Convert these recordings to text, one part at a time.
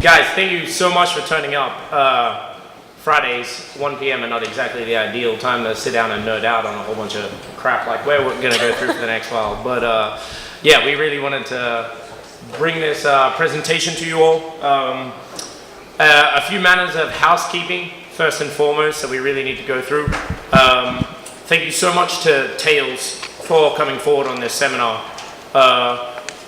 Guys, thank you so much for turning up. Fridays, 1 p.m. are not exactly the ideal time to sit down and nerd out on a whole bunch of crap like we're going to go through for the next while. But yeah, we really wanted to bring this presentation to you all. A few manners of housekeeping, first and foremost, that we really need to go through. Thank you so much to Tails for coming forward on this seminar.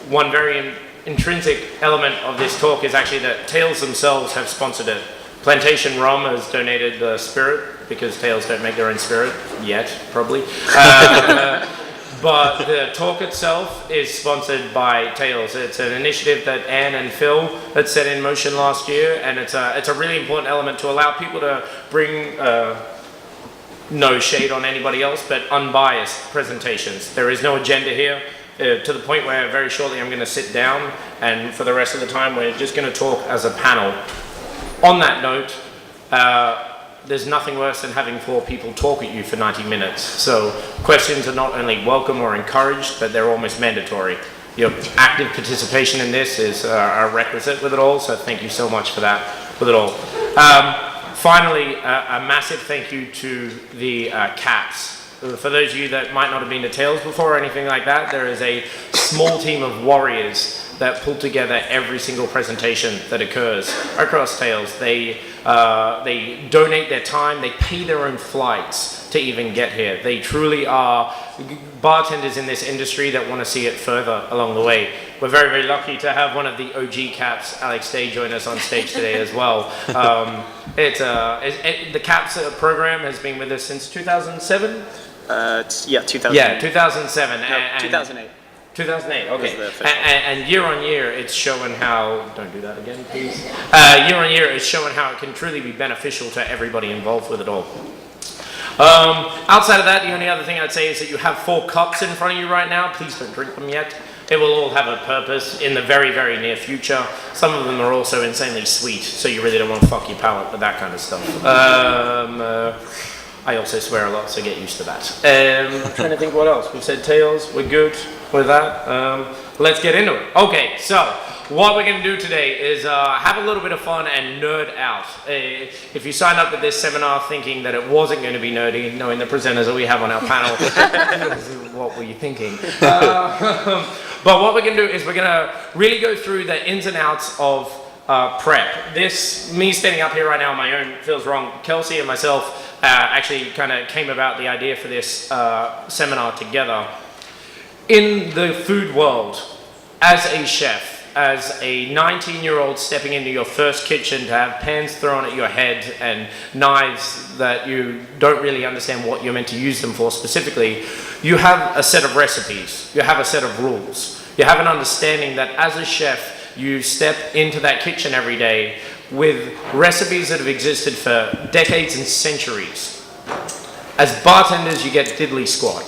One very intrinsic element of this talk is actually that Tails themselves have sponsored it. Plantation Rum has donated the spirit, because Tails don't make their own spirit yet, probably. But the talk itself is sponsored by Tails. It's an initiative that Anne and Phil had set in motion last year, and it's a really important element to allow people to bring no shade on anybody else, but unbiased presentations. There is no agenda here, to the point where very shortly I'm going to sit down, and for the rest of the time we're just going to talk as a panel. On that note, there's nothing worse than having 4 people talk at you for 90 minutes. So questions are not only welcome or encouraged, but they're almost mandatory. Your active participation in this is a requisite with it all, so thank you so much for that with it all. Finally, a massive thank you to the CAPs. For those of you that might not have been to Tails before or anything like that, there is a small team of warriors that pull together every single presentation that occurs across Tails. They donate their time, they pay their own flights to even get here. They truly are bartenders in this industry that want to see it further along the way. We're very, very lucky to have one of the OG CAPs, Alex Day, join us on stage today as well. The CAPs program has been with us since 2007? Yeah, 2008. Yeah, 2007. No, 2008. 2008, okay. And year on year, it's showing how, don't do that again, please. Year on year, it's showing how it can truly be beneficial to everybody involved with it all. Outside of that, the only other thing I'd say is that you have 4 cups in front of you right now. Please don't drink them yet. They will all have a purpose in the very, very near future. Some of them are also insanely sweet, so you really don't want to fuck your palate with that kind of stuff. I also swear a lot, so get used to that. I'm trying to think what else. We've said Tails, we're good with that. Let's get into it. Okay, so what we're going to do today is have a little bit of fun and nerd out. If you signed up at this seminar thinking that it wasn't going to be nerdy, knowing the presenters that we have on our panel, what were you thinking? But what we're going to do is we're going to really go through the ins and outs of prep. Me standing up here right now on my own feels wrong. Kelsey and myself actually kind of came about the idea for this seminar together. In the food world, as a chef, as a 19-year-old stepping into your first kitchen to have pans thrown at your head and knives that you don't really understand what you're meant to use them for specifically, you have a set of recipes, you have a set of rules, you have an understanding that as a chef, you step into that kitchen every day with recipes that have existed for decades and centuries. As bartenders, you get diddly squat.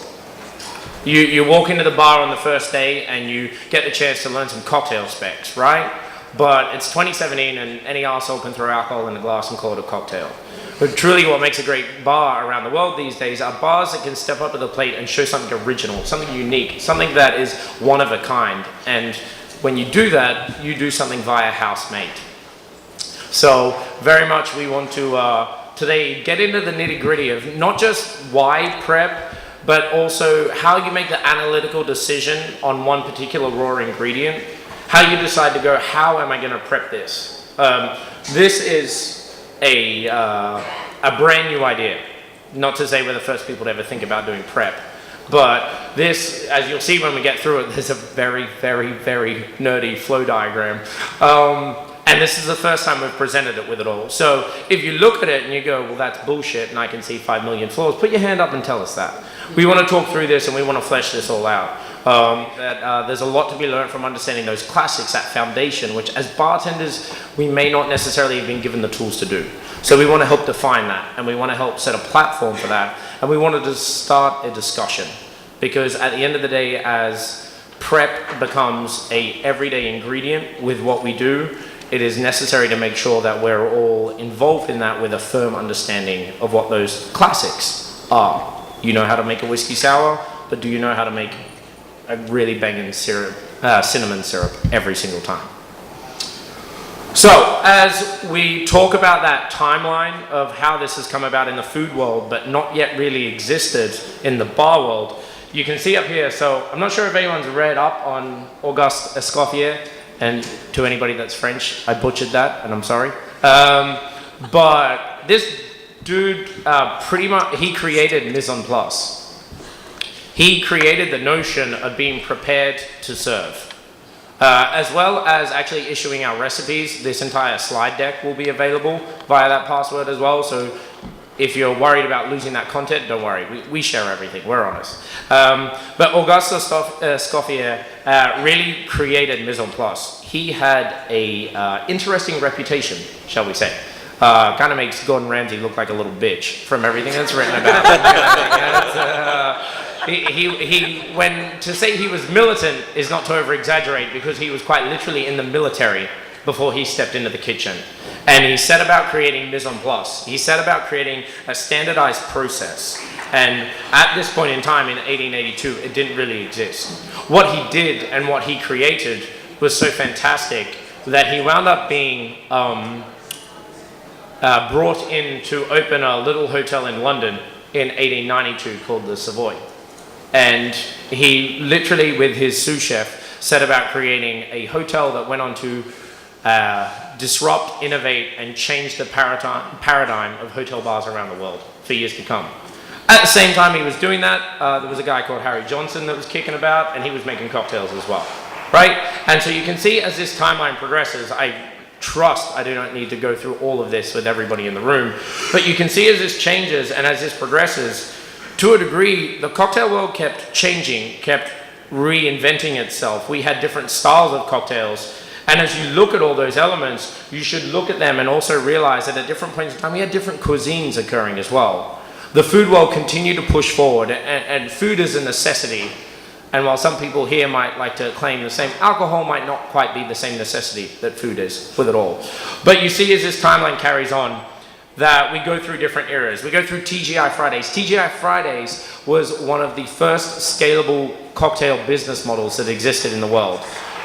You walk into the bar on the first day and you get the chance to learn some cocktail specs, right? But it's 2017 and any arsehole can throw alcohol in a glass and call it a cocktail. But truly what makes a great bar around the world these days are bars that can step up to the plate and show something original, something unique, something that is one of a kind. And when you do that, you do something via housemate. So very much we want to today get into the nitty-gritty of not just why prep, but also how you make the analytical decision on one particular raw ingredient, how you decide to go, how am I going to prep this? This is a brand new idea. Not to say we're the first people to ever think about doing prep, but this, as you'll see when we get through it, there's a very, very, very nerdy flow diagram. And this is the first time we've presented it with it all. So if you look at it and you go, well, that's bullshit, and I can see 5 million flaws, put your hand up and tell us that. We want to talk through this and we want to flesh this all out. There's a lot to be learned from understanding those classics, that foundation, which as bartenders, we may not necessarily have been given the tools to do. So we want to help define that, and we want to help set a platform for that, and we wanted to start a discussion. Because at the end of the day, as prep becomes a everyday ingredient with what we do, it is necessary to make sure that we're all involved in that with a firm understanding of what those classics are. You know how to make a whiskey sour, but do you know how to make a really banging syrup, cinnamon syrup every single time? So, as we talk about that timeline of how this has come about in the food world, but not yet really existed in the bar world, you can see up here, so I'm not sure if anyone's read up on Auguste Escoffier, and to anybody that's French, I butchered that, and I'm sorry. But this dude, pretty much, he created mise en place. He created the notion of being prepared to serve. As well as actually issuing our recipes. This entire slide deck will be available via that password as well. So if you're worried about losing that content, don't worry. We share everything. We're honest. But Auguste Escoffier really created mise en place. He had a interesting reputation, shall we say. Kind of makes Gordon Ramsay look like a little bitch from everything that's written about him. When to say he was militant is not to over-exaggerate, because he was quite literally in the military before he stepped into the kitchen. And he set about creating mise en place. He set about creating a standardized process. And at this point in time, in 1882, it didn't really exist. What he did and what he created was so fantastic that he wound up being brought in to open a little hotel in London in 1892 called the Savoy. And he literally, with his sous chef, set about creating a hotel that went on to disrupt, innovate, and change the paradigm of hotel bars around the world for years to come. At the same time he was doing that, there was a guy called Harry Johnson that was kicking about, and he was making cocktails as well, right? And so you can see as this timeline progresses, I trust I do not need to go through all of this with everybody in the room, but you can see as this changes and as this progresses, to a degree, the cocktail world kept changing, kept reinventing itself. We had different styles of cocktails. And as you look at all those elements, you should look at them and also realize that at different points in time, we had different cuisines occurring as well. The food world continued to push forward, and food is a necessity. And while some people here might like to claim the same, alcohol might not quite be the same necessity that food is with it all. But you see as this timeline carries on, that we go through different eras. We go through TGI Fridays. TGI Fridays was one of the first scalable cocktail business models that existed in the world.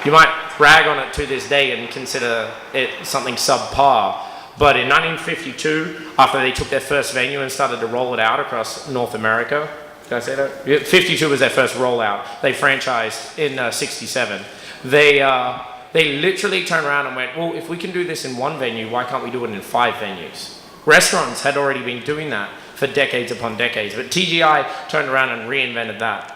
You might brag on it to this day and consider it something subpar, but in 1952, after they took their first venue and started to roll it out across North America, did I say that? 52 was their first rollout. They franchised in 67. They literally turned around and went, well, if we can do this in one venue, why can't we do it in 5 venues? Restaurants had already been doing that for decades upon decades, but TGI turned around and reinvented that.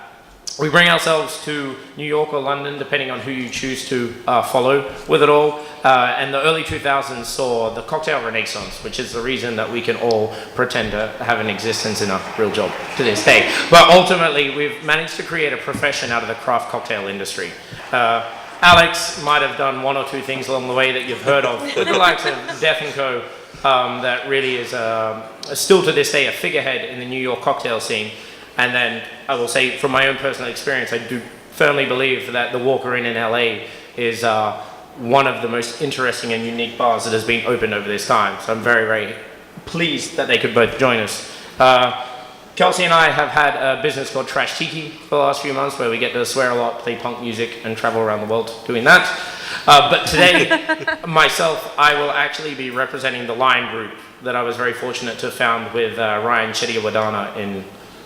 We bring ourselves to New York or London, depending on who you choose to follow with it all. And the early 2000s saw the cocktail renaissance, which is the reason that we can all pretend to have an existence in a real job to this day. But ultimately, we've managed to create a profession out of the craft cocktail industry. Alex might have done 1 or 2 things along the way that you've heard of, with the likes of Death & Co. That really is still to this day a figurehead in the New York cocktail scene. And then I will say, from my own personal experience, I do firmly believe that the Walker Inn in LA is one of the most interesting and unique bars that has been opened over this time. So I'm very, very pleased that they could both join us. Kelsey and I have had a business called Trash Tiki for the last few months, where we get to swear a lot, play punk music, and travel around the world doing that. But today, myself, I will actually be representing the Lion Group that I was very fortunate to found with Ryan Chediawadana in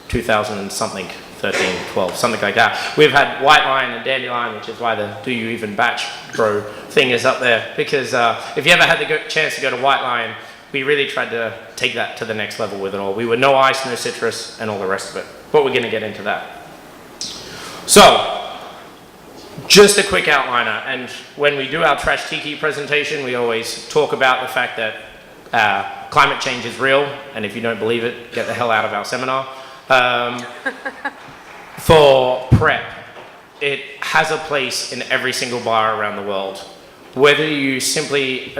2000 and something, 13, 12, something like that. We've had White Lion and Dandelion, which is why the Do You Even Batch Bro thing is up there. Because if you ever had the chance to go to White Lion, we really tried to take that to the next level with it all. We were no ice, no citrus, and all the rest of it. But we're going to get into that. So, just a quick outliner. And when we do our Trash Tiki presentation, we always talk about the fact that climate change is real. And if you don't believe it, get the hell out of our seminar. For prep, it has a place in every single bar around the world. Whether you simply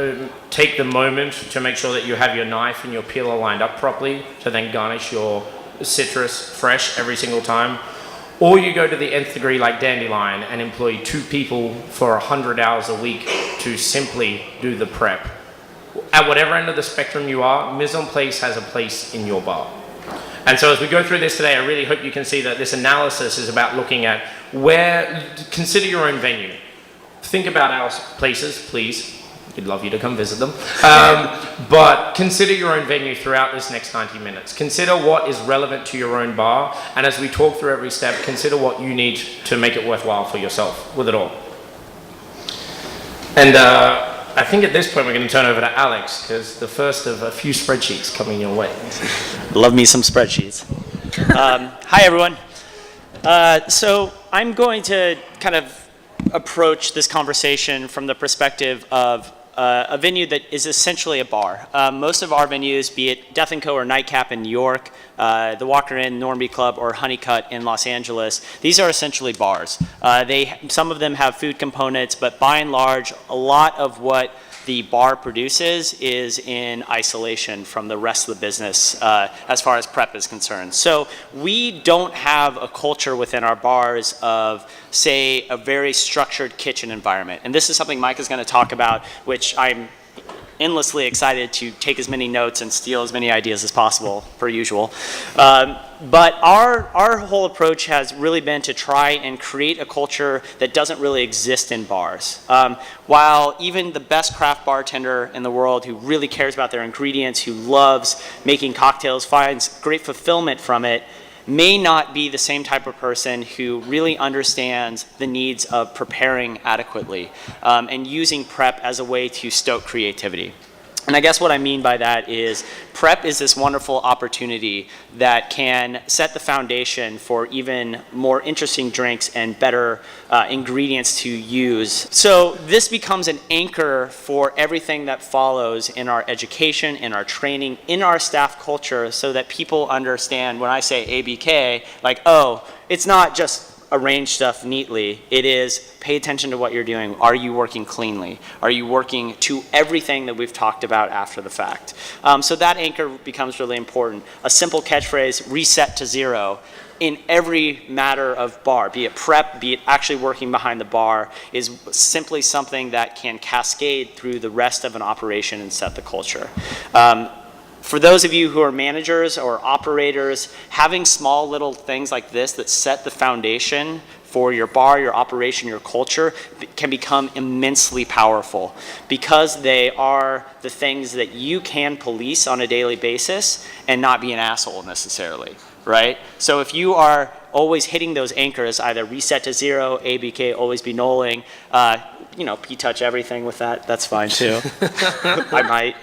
take the moment to make sure that you have your knife and your peeler lined up properly to then garnish your citrus fresh every single time, or you go to the nth degree like Dandelion and employ 2 people for 100 hours a week to simply do the prep. At whatever end of the spectrum you are, mise en place has a place in your bar. And so as we go through this today, I really hope you can see that this analysis is about looking at where, consider your own venue. Think about our places, please. we'd love you to come visit them. But consider your own venue throughout this next 90 minutes. Consider what is relevant to your own bar, and as we talk through every step, consider what you need to make it worthwhile for yourself with it all. And I think at this point we're going to turn over to Alex, because the first of a few spreadsheets coming your way. Love me some spreadsheets. Hi, everyone. So I'm going to kind of approach this conversation from the perspective of a venue that is essentially a bar. Most of our venues, be it Death & Co. or Nightcap in New York, the Walker Inn, Normandy Club, or Honeycutt in Los Angeles, these are essentially bars. Some of them have food components, but by and large, a lot of what the bar produces is in isolation from the rest of the business as far as prep is concerned. So we don't have a culture within our bars of, say, a very structured kitchen environment. And this is something Mike is going to talk about, which I'm endlessly excited to take as many notes and steal as many ideas as possible, per usual. But our whole approach has really been to try and create a culture that doesn't really exist in bars. While even the best craft bartender in the world who really cares about their ingredients, who loves making cocktails, finds great fulfillment from it, may not be the same type of person who really understands the needs of preparing adequately and using prep as a way to stoke creativity. And I guess what I mean by that is prep is this wonderful opportunity that can set the foundation for even more interesting drinks and better ingredients to use. So this becomes an anchor for everything that follows in our education, in our training, in our staff culture, so that people understand when I say ABK, like, oh, it's not just arrange stuff neatly. It is pay attention to what you're doing. Are you working cleanly? Are you working to everything that we've talked about after the fact? So that anchor becomes really important. A simple catchphrase, reset to zero, in every matter of bar, be it prep, be it actually working behind the bar, is simply something that can cascade through the rest of an operation and set the culture. For those of you who are managers or operators, having small little things like this that set the foundation for your bar, your operation, your culture can become immensely powerful because they are the things that you can police on a daily basis and not be an asshole necessarily, right? So if you are always hitting those anchors, either reset to zero, ABK, always be nulling, P-touch everything with that, that's fine too. I might.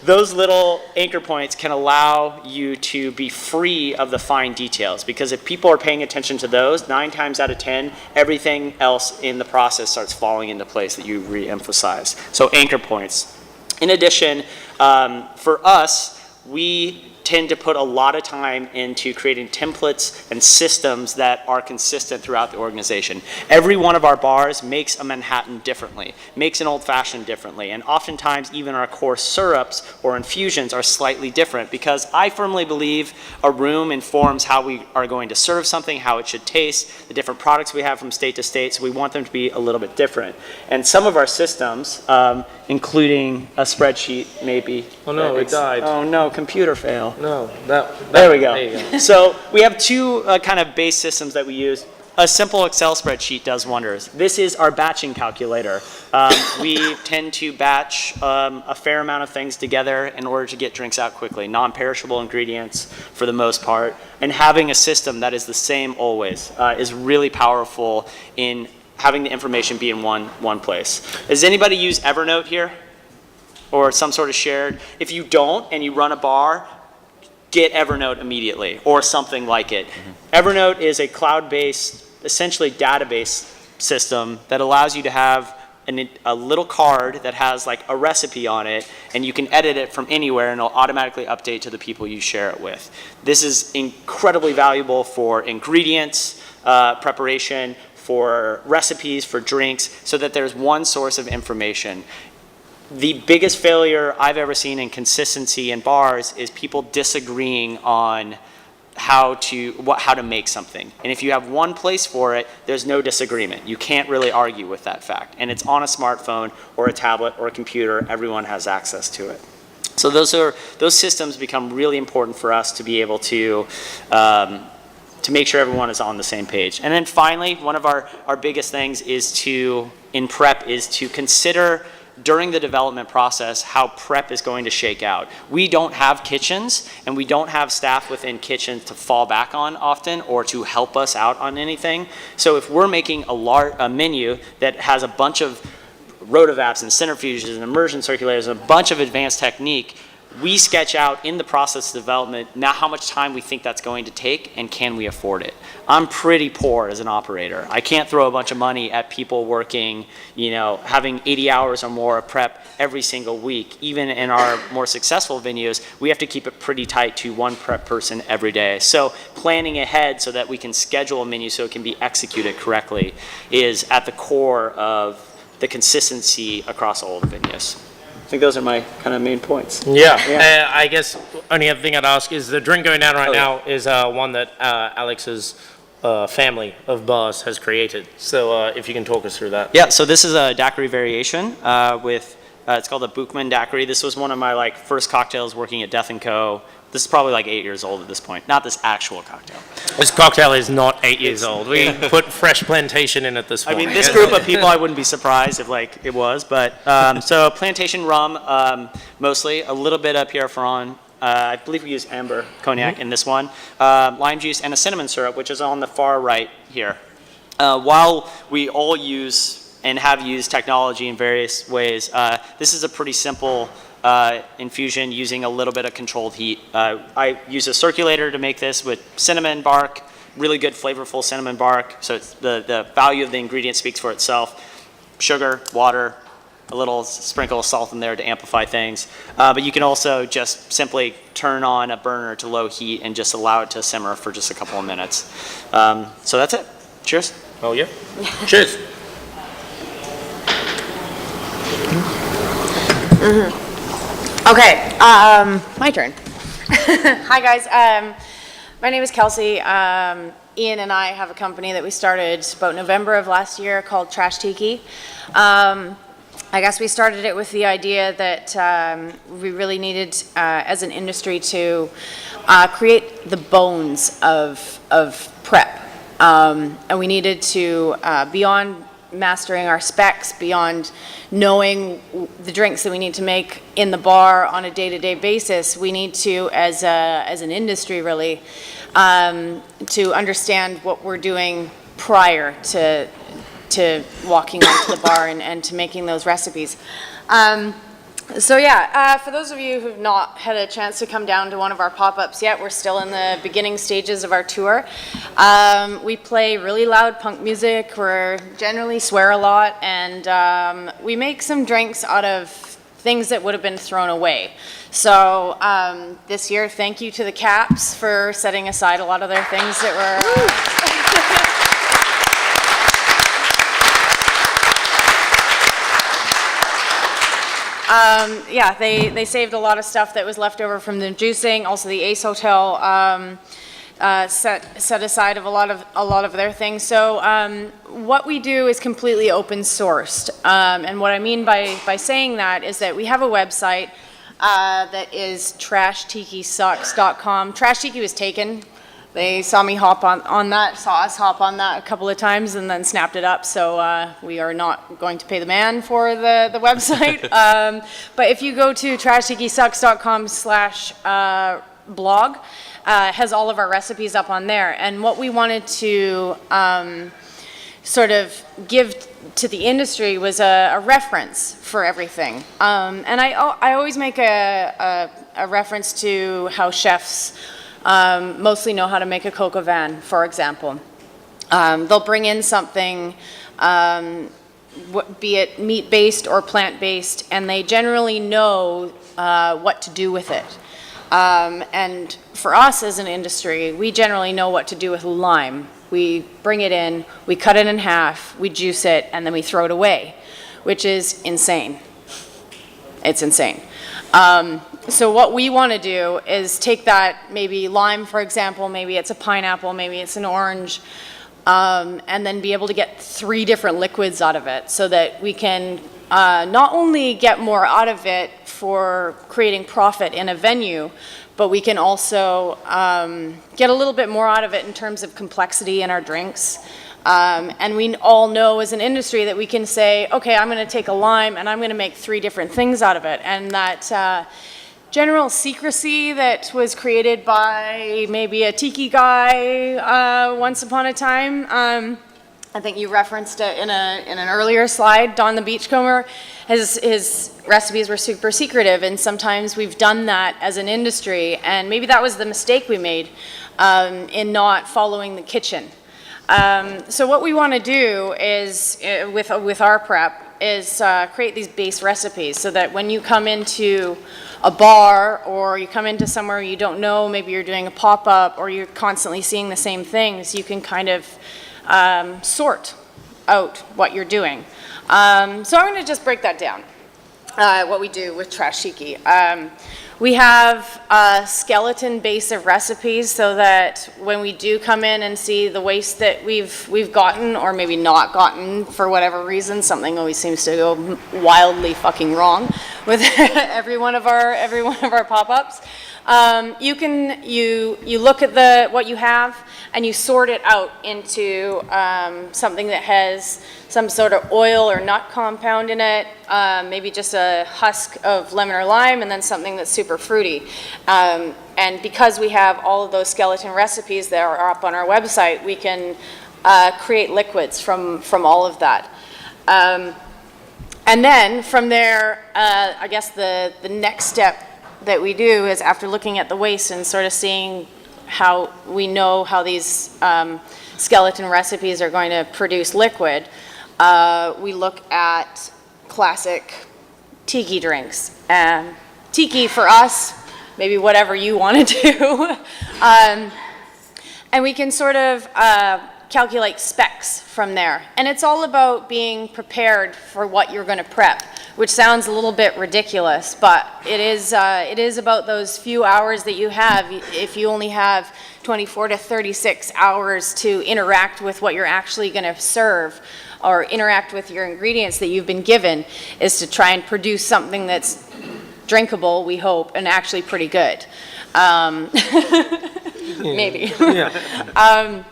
Those little anchor points can allow you to be free of the fine details, because if people are paying attention to those, 9 times out of 10, everything else in the process starts falling into place that you re-emphasize. So anchor points. In addition, for us, we tend to put a lot of time into creating templates and systems that are consistent throughout the organization. Every one of our bars makes a Manhattan differently, makes an old fashioned differently, and oftentimes even our core syrups or infusions are slightly different, because I firmly believe a room informs how we are going to serve something, how it should taste, the different products we have from state to state, so we want them to be a little bit different. And some of our systems, including a spreadsheet maybe. Oh no, it died. Oh no, computer fail. No, there we go. There you go. So we have two kind of base systems that we use. A simple Excel spreadsheet does wonders. This is our batching calculator. We tend to batch a fair amount of things together in order to get drinks out quickly, non-perishable ingredients for the most part. And having a system that is the same always is really powerful in having the information be in one place. Does anybody use Evernote here? Or some sort of shared? If you don't and you run a bar, get Evernote immediately, or something like it. Evernote is a cloud-based, essentially database system that allows you to have a little card that has like a recipe on it, and you can edit it from anywhere and it'll automatically update to the people you share it with. This is incredibly valuable for ingredients, preparation, for recipes, for drinks, so that there's one source of information. The biggest failure I've ever seen in consistency in bars is people disagreeing on how to make something. And if you have one place for it, there's no disagreement. You can't really argue with that fact. And it's on a smartphone or a tablet or a computer. Everyone has access to it. So those systems become really important for us to be able to make sure everyone is on the same page. And then finally, one of our biggest things is in prep is to consider during the development process how prep is going to shake out. We don't have kitchens, and we don't have staff within kitchens to fall back on often or to help us out on anything. So if we're making a menu that has a bunch of rotovapes and centrifuges and immersion circulators and a bunch of advanced technique, we sketch out in the process of development now how much time we think that's going to take and can we afford it. I'm pretty poor as an operator. I can't throw a bunch of money at people working, you know, having 80 hours or more of prep every single week. Even in our more successful venues, we have to keep it pretty tight to one prep person every day. So planning ahead so that we can schedule a menu so it can be executed correctly is at the core of the consistency across all the venues. I think those are my kind of main points. Yeah. I guess only other thing I'd ask is the drink going down right now is one that Alex's family of bars has created. So if you can talk us through that. Yeah, so this is a daiquiri variation with, it's called a Bookman daiquiri. This was one of my first cocktails working at Death & Co. This is probably 8 years old at this point. Not this actual cocktail. This cocktail is not 8 years old. We put fresh plantation in at this point. I mean, this group of people, I wouldn't be surprised if it was. But so plantation rum, mostly. A little bit of Pierre Ferrand. I believe we use amber cognac in this one. Lime juice and a cinnamon syrup, which is on the far right here. While we all use and have used technology in various ways, this is a pretty simple infusion using a little bit of controlled heat. I use a circulator to make this with cinnamon bark, really good flavorful cinnamon bark, so it's the value of the ingredient speaks for itself. Sugar, water, a little sprinkle of salt in there to amplify things. But you can also just simply turn on a burner to low heat and just allow it to simmer for just a couple of minutes. So that's it. Cheers. Oh yeah. Cheers. Okay, my turn. Hi guys, my name is Kelsey. Iain and I have a company that we started about November of last year called Trash Tiki. I guess we started it with the idea that we really needed, as an industry, to create the bones of prep. And we needed to, beyond mastering our specs, beyond knowing the drinks that we need to make in the bar on a day-to-day basis, we need to, as an industry really, to understand what we're doing prior to walking onto the bar and to making those recipes. So yeah, for those of you who've not had a chance to come down to one of our pop-ups yet, we're still in the beginning stages of our tour. We play really loud punk music, we generally swear a lot, and we make some drinks out of things that would have been thrown away. So this year, thank you to the Caps for setting aside a lot of their things that were... Yeah, they saved a lot of stuff that was left over from the juicing. Also, the Ace Hotel set aside of a lot of their things. So what we do is completely open sourced, and what I mean by saying that is that we have a website that is trashtikisucks.com. Trash Tiki was taken. They saw me hop on that, saw us hop on that a couple of times and then snapped it up, so we are not going to pay the man for the website. But if you go to trashtikisucks.com/blog, has all of our recipes up on there. And what we wanted to sort of give to the industry was a reference for everything. And I always make a reference to how chefs mostly know how to make a coq au vin, for example. They'll bring in something, be it meat-based or plant-based, and they generally know what to do with it. And for us as an industry, we generally know what to do with lime. We bring it in, we cut it in half, we juice it, and then we throw it away, which is insane. It's insane. So what we want to do is take that, maybe lime, for example, maybe it's a pineapple, maybe it's an orange, and then be able to get 3 different liquids out of it so that we can not only get more out of it for creating profit in a venue, but we can also get a little bit more out of it in terms of complexity in our drinks. And we all know as an industry that we can say, okay, I'm going to take a lime and I'm going to make 3 different things out of it. And that general secrecy that was created by maybe a tiki guy once upon a time, I think you referenced it in an earlier slide. Don the Beachcomber, his recipes were super secretive, and sometimes we've done that as an industry, and maybe that was the mistake we made in not following the kitchen. So what we want to do is, with our prep, is create these base recipes so that when you come into a bar or you come into somewhere you don't know, maybe you're doing a pop-up or you're constantly seeing the same things, you can kind of sort out what you're doing. So I'm going to just break that down, what we do with Trash Tiki. We have a skeleton base of recipes so that when we do come in and see the waste that we've gotten or maybe not gotten for whatever reason, something always seems to go wildly fucking wrong with every one of our pop-ups. You look at what you have and you sort it out into something that has some sort of oil or nut compound in it, maybe just a husk of lemon or lime, and then something that's super fruity. And because we have all of those skeleton recipes that are up on our website, we can create liquids from all of that. And then from there, I guess the next step that we do is, after looking at the waste and sort of seeing how we know how these skeleton recipes are going to produce liquid, we look at classic tiki drinks. Tiki for us, maybe whatever you want to do. And we can sort of calculate specs from there. And it's all about being prepared for what you're going to prep, which sounds a little bit ridiculous, but it is about those few hours that you have. If you only have 24 to 36 hours to interact with what you're actually going to serve or interact with your ingredients that you've been given, is to try and produce something that's drinkable, we hope, and actually pretty good. Maybe. Yeah.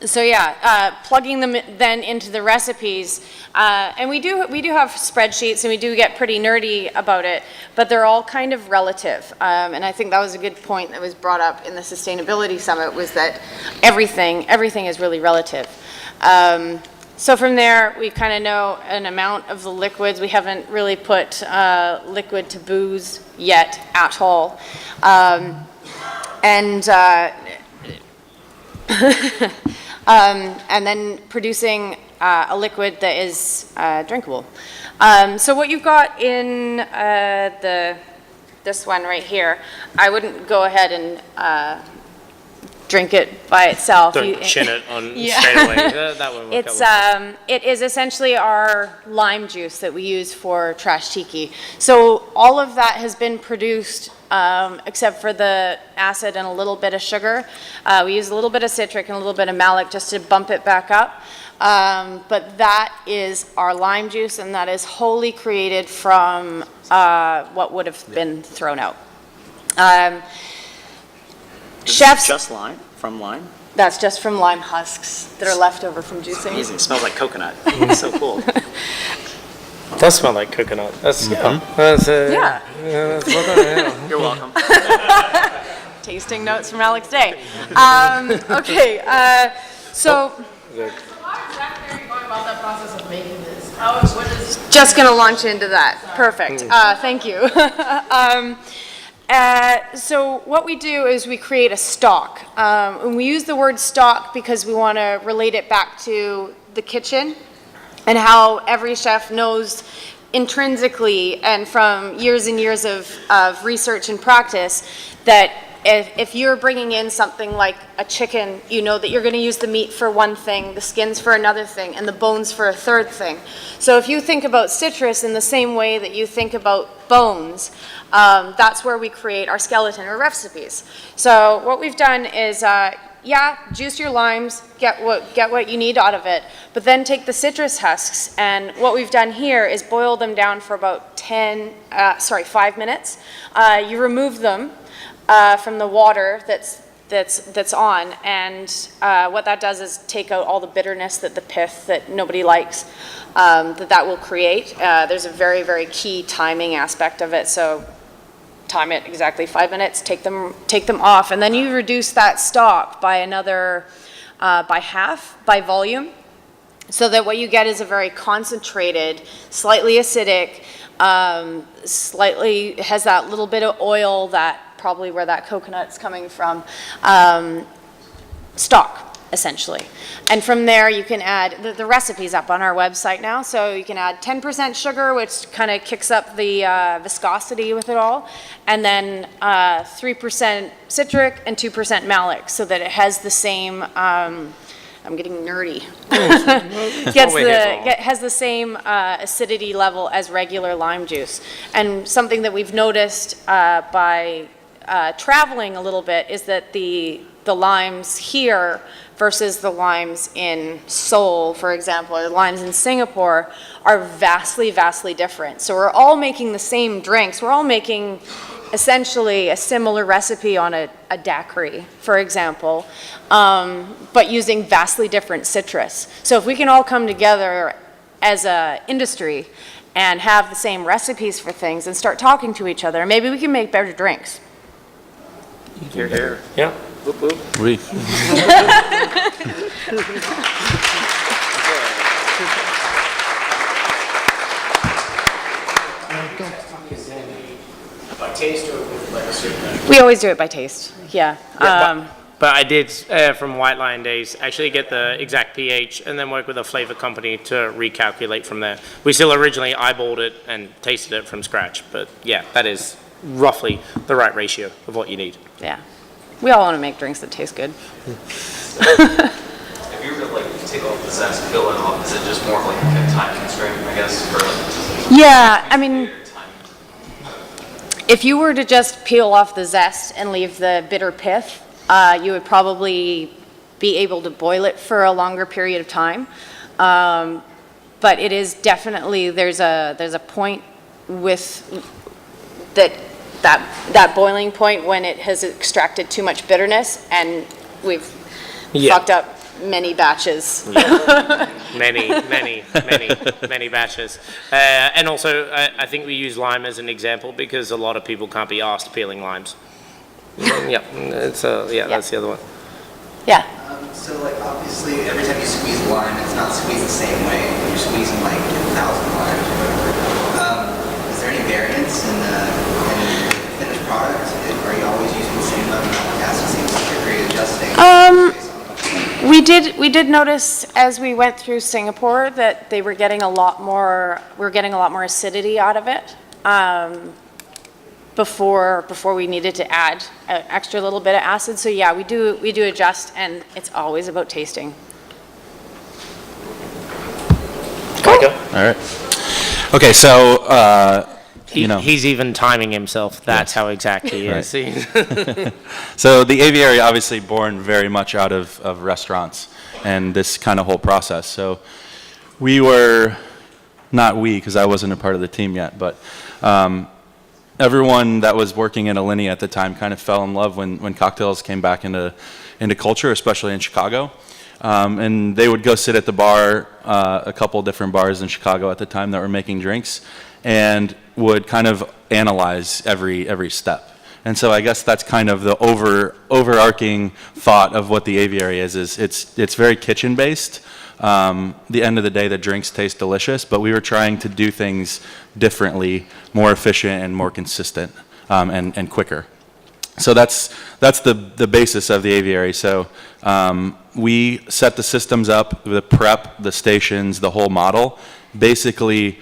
So yeah, plugging them then into the recipes, and we do have spreadsheets, and we do get pretty nerdy about it, but they're all kind of relative, and I think that was a good point that was brought up in the Sustainability Summit, was that everything is really relative. So from there, we kind of know an amount of the liquids. We haven't really put liquid to booze yet at all, and then producing a liquid that is drinkable. So what you've got in this one right here, I wouldn't go ahead and drink it by itself. Don't chin it on straight away. That won't work out. It is essentially our lime juice that we use for Trash Tiki. So all of that has been produced except for the acid and a little bit of sugar. We use a little bit of citric and a little bit of malic just to bump it back up. But that is our lime juice, and that is wholly created from what would have been thrown out. Chefs. Just lime? From lime? That's just from lime husks that are left over from juicing. Amazing. It smells like coconut. It's so cool. It does smell like coconut. That's, Yeah. that's well done, yeah. You're welcome. Tasting notes from Alex Day. Okay, so. How exactly are you going about that process of making this? What is... Just going to launch into that. Perfect. Thank you. So what we do is we create a stock. And we use the word stock because we want to relate it back to the kitchen and how every chef knows intrinsically and from years and years of research and practice that if you're bringing in something like a chicken, you know that you're going to use the meat for one thing, the skins for another thing, and the bones for a third thing. So if you think about citrus in the same way that you think about bones, that's where we create our skeleton or recipes. So what we've done is, juice your limes, get what you need out of it, but then take the citrus husks, and what we've done here is boil them down for about 5 minutes. You remove them from the water that's that's on, and what that does is take out all the bitterness, that the pith that nobody likes, that will create. There's a very, very key timing aspect of it, so time it exactly 5 minutes, take them off, and then you reduce that stock by another, by half, by volume, so that what you get is a very concentrated, slightly acidic, slightly has that little bit of oil, that probably where that coconut's coming from, stock, essentially. And from there you can add, the recipe's up on our website now, so you can add 10% sugar, which kind of kicks up the viscosity with it all, and then 3% citric and 2% malic, so that it has the same, I'm getting nerdy. Has the same acidity level as regular lime juice. And something that we've noticed by traveling a little bit is that the limes here versus the limes in Seoul, for example, or the limes in Singapore are vastly, vastly different. So we're all making the same drinks. We're all making essentially a similar recipe on a daiquiri, for example, but using vastly different citrus. So if we can all come together as an industry and have the same recipes for things and start talking to each other, maybe we can make better drinks. Hear, hear. Yeah. Whoop, whoop. Oui. By taste or with like a certain... We always do it by taste, yeah. But I did, from White Lion days, actually get the exact pH and then work with a flavor company to recalculate from there. We still originally eyeballed it and tasted it from scratch, but yeah, that is roughly the right ratio of what you need. Yeah. We all want to make drinks that taste good. If you were to like take off the zest, peel it off, is it just more of like a time constraint, I guess, for like? Yeah, I mean, if you were to just peel off the zest and leave the bitter pith, you would probably be able to boil it for a longer period of time. But it is definitely, there's a point with that boiling point when it has extracted too much bitterness, and we've fucked up many batches. Yeah. many batches. And also, I think we use lime as an example because a lot of people can't be asked peeling limes. Yeah, that's the other one. Yeah. So like obviously every time you squeeze lime, it's not squeezed the same way. You're squeezing like 1,000 limes or whatever. Is there any variance in the finished product? Are you always using the same level of acid? Seems like you're very adjusting. We did notice as we went through Singapore that they were getting a lot more. We're getting a lot more acidity out of it. Before we needed to add an extra little bit of acid. So yeah, we do adjust, and it's always about tasting. Micah? All right. Okay, so He's even timing himself. That's how exact he is. Right. See? So the aviary obviously born very much out of restaurants and this kind of whole process. So we were, not we, because I wasn't a part of the team yet, but everyone that was working in Alinea at the time kind of fell in love when cocktails came back into culture, especially in Chicago. And they would go sit at the bar, a couple different bars in Chicago at the time that were making drinks, and would kind of analyze every step. And so I guess that's kind of the overarching thought of what the aviary is it's very kitchen based. The end of the day, the drinks taste delicious, but we were trying to do things differently, more efficient and more consistent, and quicker. So that's the basis of the aviary. So we set the systems up, the prep, the stations, the whole model, basically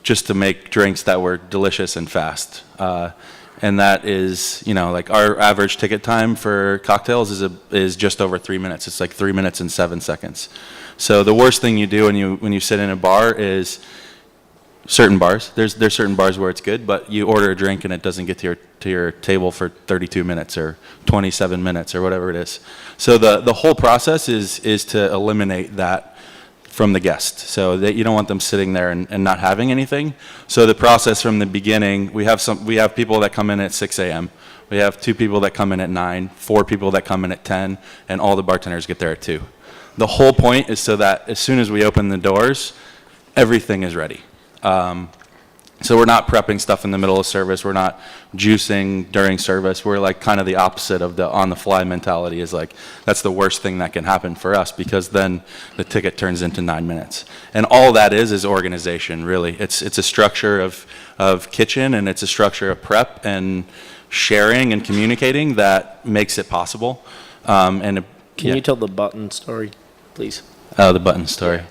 just to make drinks that were delicious and fast. And that is, like our average ticket time for cocktails is just over 3 minutes. It's like 3 minutes and 7 seconds. So the worst thing you do when you sit in a bar is certain bars. There's certain bars where it's good, but you order a drink and it doesn't get to your table for 32 minutes or 27 minutes or whatever it is. So the whole process is to eliminate that from the guest, so that you don't want them sitting there and not having anything. So the process from the beginning, we have people that come in at 6 a.m. We have 2 people that come in at 9, 4 people that come in at 10, and all the bartenders get there at 2. The whole point is so that as soon as we open the doors, everything is ready. So we're not prepping stuff in the middle of service. We're not juicing during service. We're like kind of the opposite of the on-the-fly mentality. Is like that's the worst thing that can happen for us, because then the ticket turns into 9 minutes. And all that is organization, really. It's a structure of kitchen, and it's a structure of prep and sharing and communicating that makes it possible. Can you tell the button story, please? Oh, the button story.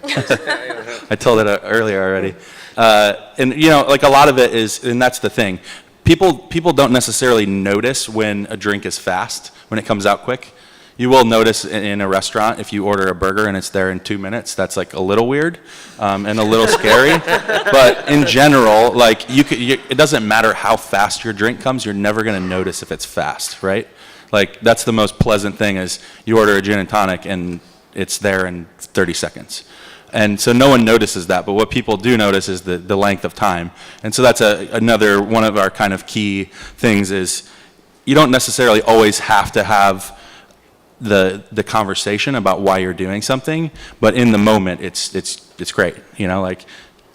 I told it earlier already. And you know, like a lot of it is, and that's the thing. People don't necessarily notice when a drink is fast, when it comes out quick. You will notice in a restaurant if you order a burger and it's there in 2 minutes. That's like a little weird and a little scary. But in general, like it doesn't matter how fast your drink comes. You're never going to notice if it's fast, right? Like that's the most pleasant thing is you order a gin and tonic and it's there in 30 seconds. And so no one notices that, but what people do notice is the length of time. And so that's another one of our kind of key things is you don't necessarily always have to have the conversation about why you're doing something, but in the moment it's great. You know, like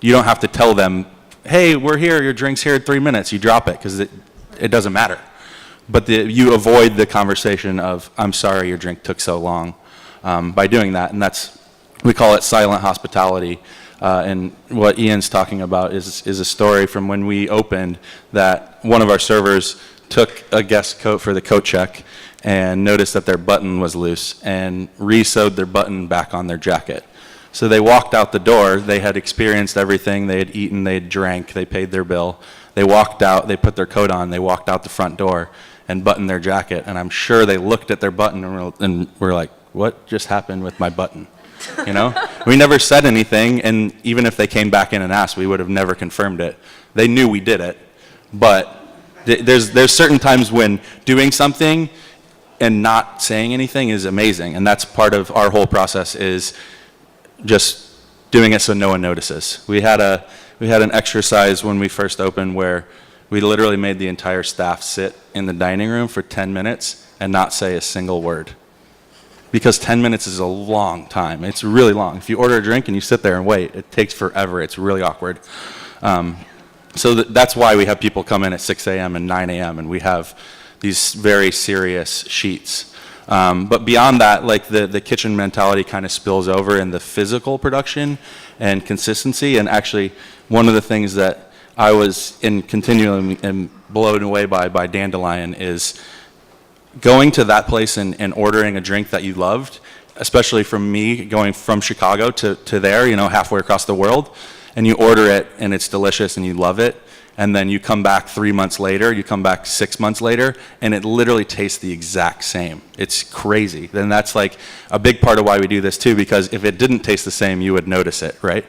you don't have to tell them, hey, we're here, your drink's here in 3 minutes. You drop it because it doesn't matter. But you avoid the conversation of, I'm sorry your drink took so long by doing that, and we call it silent hospitality. And what Iain's talking about is a story from when we opened that one of our servers took a guest coat for the coat check and noticed that their button was loose and re-sewed their button back on their jacket. So they walked out the door, they had experienced everything, they had eaten, they had drank, they paid their bill. They walked out, they put their coat on, they walked out the front door and buttoned their jacket. And I'm sure they looked at their button and were like, what just happened with my button? You know, we never said anything, and even if they came back in and asked, we would have never confirmed it. They knew we did it, but there's certain times when doing something and not saying anything is amazing, and that's part of our whole process is just doing it so no one notices. We had an exercise when we first opened where we literally made the entire staff sit in the dining room for 10 minutes and not say a single word. Because 10 minutes is a long time. It's really long. If you order a drink and you sit there and wait, it takes forever. It's really awkward. So that's why we have people come in at 6 a.m. and 9 a.m. and we have these very serious sheets. But beyond that, like the kitchen mentality kind of spills over in the physical production and consistency. And actually, one of the things that I was continually blown away by Dandelion is going to that place and ordering a drink that you loved, especially from me going from Chicago to there, you know, halfway across the world, and you order it and it's delicious and you love it, and then you come back 3 months later, you come back 6 months later, and it literally tastes the exact same. It's crazy. Then that's like a big part of why we do this too, because if it didn't taste the same, you would notice it, right?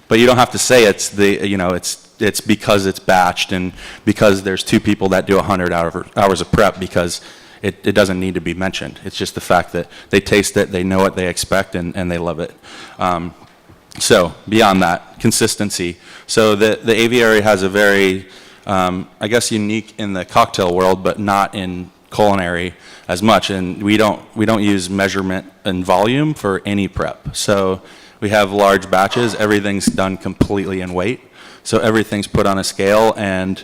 But you don't have to say it's because it's batched and because there's 2 people that do 100 hours of prep, because it doesn't need to be mentioned. It's just the fact that they taste it, they know what they expect, and they love it. So beyond that, consistency. So the aviary has a very, I guess, unique in the cocktail world, but not in culinary as much. And we don't use measurement and volume for any prep. So we have large batches. Everything's done completely in weight. So everything's put on a scale, and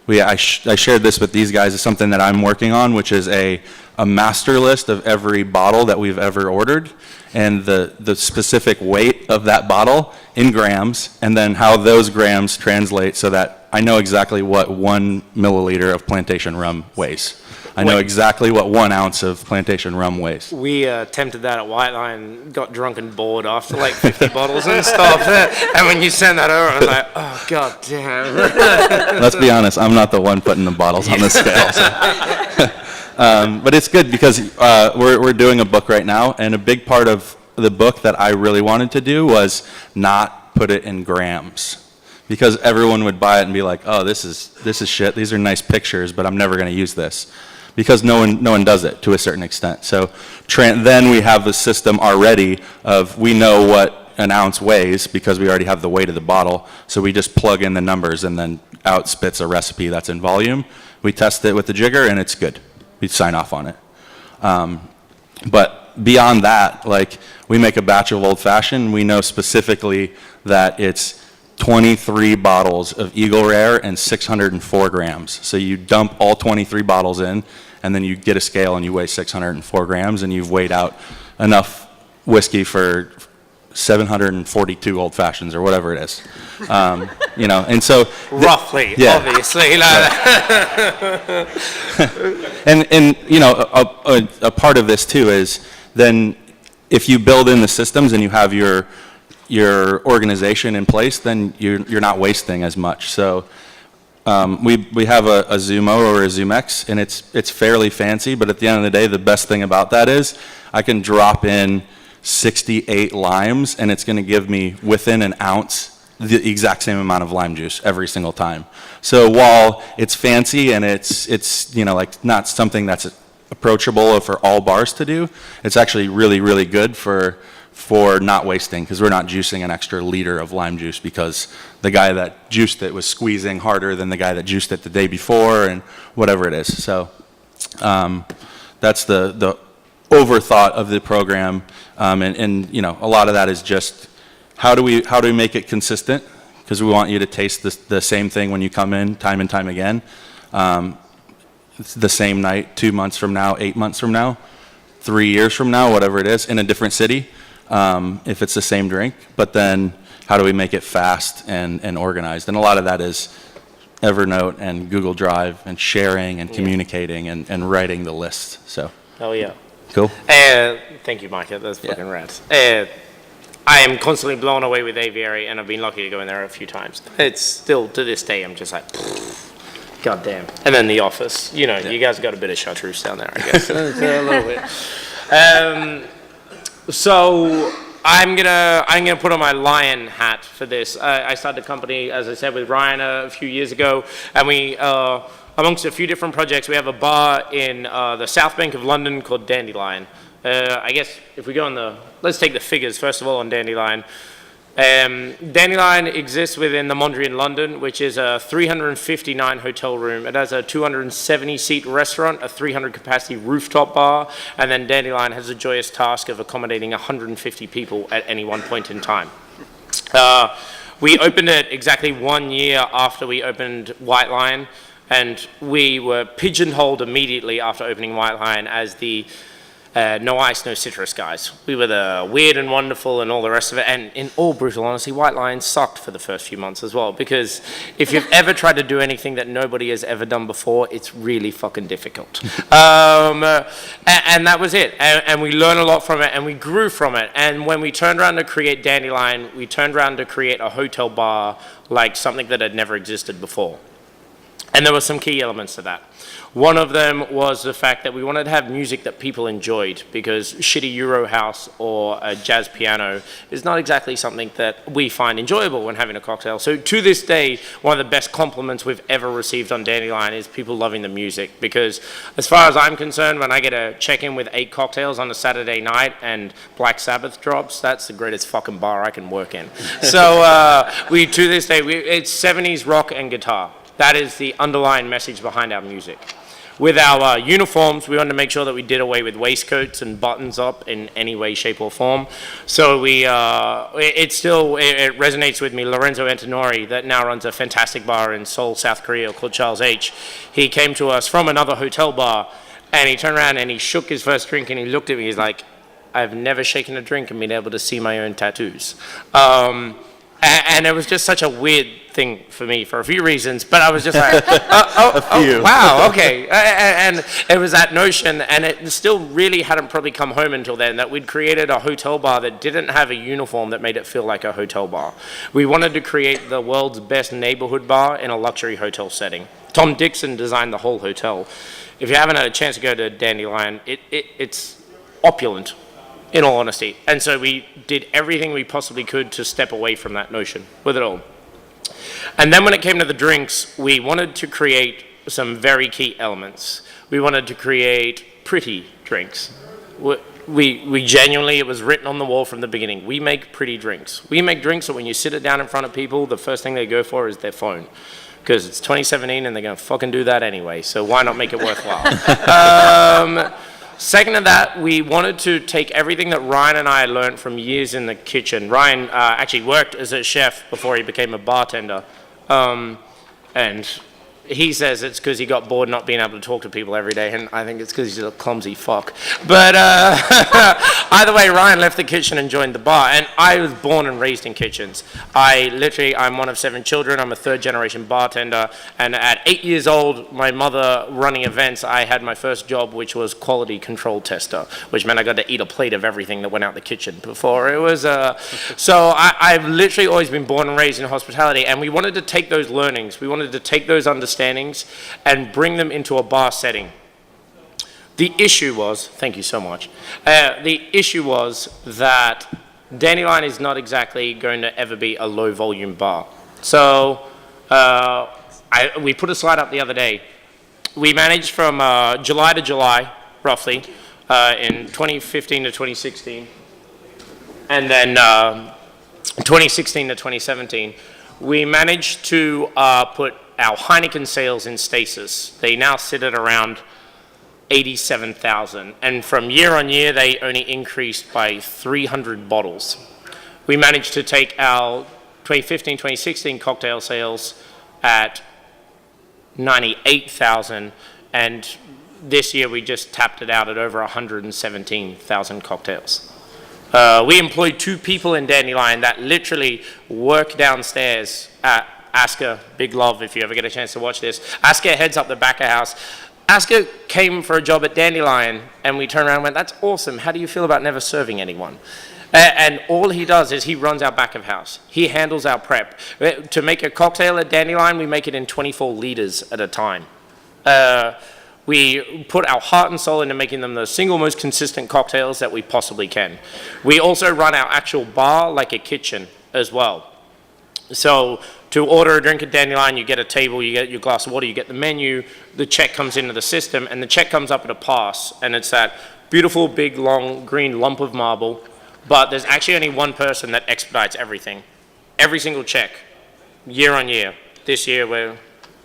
I shared this with these guys. It's something that I'm working on, which is a master list of every bottle that we've ever ordered and the specific weight of that bottle in grams, and then how those grams translate so that I know exactly what 1 milliliter of plantation rum weighs. I know exactly what 1 ounce of plantation rum weighs. We attempted that at White Line, got drunk and bored after like 50 bottles and stuff. And when you send that over, I'm like, oh, god damn. Let's be honest, I'm not the one putting the bottles on the scale. So. But it's good because we're doing a book right now, and a big part of the book that I really wanted to do was not put it in grams. Because everyone would buy it and be like, oh, this is shit. These are nice pictures, but I'm never going to use this. Because no one does it to a certain extent. So then we have the system already of we know what an ounce weighs because we already have the weight of the bottle. So we just plug in the numbers and then out spits a recipe that's in volume. We test it with the jigger and it's good. we'd sign off on it. But beyond that, like, we make a batch of old fashioned, we know specifically that it's 23 bottles of Eagle Rare and 604 grams. So you dump all 23 bottles in, and then you get a scale and you weigh 604 grams, and you've weighed out enough whiskey for 742 old fashions or whatever it is. You know, and so Roughly, yeah. obviously. and you know, a part of this too is then if you build in the systems and you have your organization in place, then you're not wasting as much. So we have a Zumo or a Zumex, and it's fairly fancy, but at the end of the day, the best thing about that is I can drop in 68 limes, and it's going to give me within an ounce the exact same amount of lime juice every single time. So while it's fancy and it's you know, like, not something that's approachable for all bars to do, it's actually really, really good for not wasting, because we're not juicing an extra liter of lime juice because the guy that juiced it was squeezing harder than the guy that juiced it the day before, and whatever it is. So that's the overthought of the program, and you know, a lot of that is just how do we make it consistent, because we want you to taste the same thing when you come in time and time again. It's the same night 2 months from now, 8 months from now, 3 years from now, whatever it is, in a different city, if it's the same drink. But then how do we make it fast and organized? And a lot of that is Evernote and Google Drive and sharing and communicating and writing the list. So. Oh yeah. Cool. Thank you, Micah. That's fucking rad. I am constantly blown away with Aviary, and I've been lucky to go in there a few times. It's still, to this day, I'm just like, god damn. And then The Office. You know, you guys got a bit of chartreuse down there, I guess. A little bit. So I'm gonna put on my lion hat for this. I started a company, as I said, with Ryan a few years ago, and we, amongst a few different projects, we have a bar in the South Bank of London called Dandelion. I guess if we go on let's take the figures first of all on Dandelion. Dandelion exists within the Mondrian London, which is a 359 hotel room. It has a 270 seat restaurant, a 300 capacity rooftop bar, and then Dandelion has the joyous task of accommodating 150 people at any one point in time. We opened it exactly 1 year after we opened White Lion, and we were pigeonholed immediately after opening White Lion as the no ice, no citrus guys. We were the weird and wonderful and all the rest of it. And in all brutal honesty, White Lion sucked for the first few months as well, because if you've ever tried to do anything that nobody has ever done before, it's really fucking difficult. And that was it. And we learned a lot from it, and we grew from it. And when we turned around to create Dandelion, we turned around to create a hotel bar like something that had never existed before. And there were some key elements to that. One of them was the fact that we wanted to have music that people enjoyed, because shitty Euro house or a jazz piano is not exactly something that we find enjoyable when having a cocktail. So to this day, one of the best compliments we've ever received on Dandelion is people loving the music, because as far as I'm concerned, when I get a check-in with 8 cocktails on a Saturday night and Black Sabbath drops, that's the greatest fucking bar I can work in. So to this day, it's 70s rock and guitar. That is the underlying message behind our music. With our uniforms, we wanted to make sure that we did away with waistcoats and buttons up in any way, shape, or form. So it resonates with me. Lorenzo Antonori, that now runs a fantastic bar in Seoul, South Korea, called Charles H. He came to us from another hotel bar, and he turned around and he shook his first drink, and he looked at me. He's like, "I've never shaken a drink and been able to see my own tattoos." And it was just such a weird thing for me for a few reasons, but I was just like, oh, wow, okay. And it was that notion, and it still really hadn't probably come home until then, that we'd created a hotel bar that didn't have a uniform that made it feel like a hotel bar. We wanted to create the world's best neighborhood bar in a luxury hotel setting. Tom Dixon designed the whole hotel. If you haven't had a chance to go to Dandelion, it's opulent, in all honesty. And so we did everything we possibly could to step away from that notion with it all. And then when it came to the drinks, we wanted to create some very key elements. We wanted to create pretty drinks. We genuinely, it was written on the wall from the beginning, we make pretty drinks. We make drinks that when you sit it down in front of people, the first thing they go for is their phone. because it's 2017 and they're going to fucking do that anyway, so why not make it worthwhile? Second to that, we wanted to take everything that Ryan and I learned from years in the kitchen. Ryan actually worked as a chef before he became a bartender. And he says it's because he got bored not being able to talk to people every day, and I think it's because he's a clumsy fuck. But either way, Ryan left the kitchen and joined the bar, and I was born and raised in kitchens. I'm one of 7 children. I'm a 3rd-generation bartender, and at 8 years old, my mother running events, I had my first job, which was quality control tester, which meant I got to eat a plate of everything that went out the kitchen before. It was so I've literally always been born and raised in hospitality, and we wanted to take those learnings, we wanted to take those understandings and bring them into a bar setting. The issue was, thank you so much, the issue was that Dandelion is not exactly going to ever be a low volume bar. So we put a slide up the other day. We managed from July to July, roughly, in 2015 to 2016, and then 2016 to 2017, we managed to put our Heineken sales in stasis. They now sit at around 87,000, and from year on year they only increased by 300 bottles. We managed to take our 2015-2016 cocktail sales at 98,000, and this year we just tapped it out at over 117,000 cocktails. We employed 2 people in Dandelion that literally work downstairs at Aska, big love if you ever get a chance to watch this. Aska heads up the back of house. Aska came for a job at Dandelion, and we turned around and went, that's awesome. How do you feel about never serving anyone? And all he does is he runs our back of house. He handles our prep. To make a cocktail at Dandelion, we make it in 24 liters at a time. We put our heart and soul into making them the single most consistent cocktails that we possibly can. We also run our actual bar like a kitchen as well. So to order a drink at Dandelion, you get a table, you get your glass of water, you get the menu, the check comes into the system, and the check comes up at a pass, and it's that beautiful, big, long, green lump of marble, but there's actually only one person that expedites everything. Every single check, year on year. This year, we're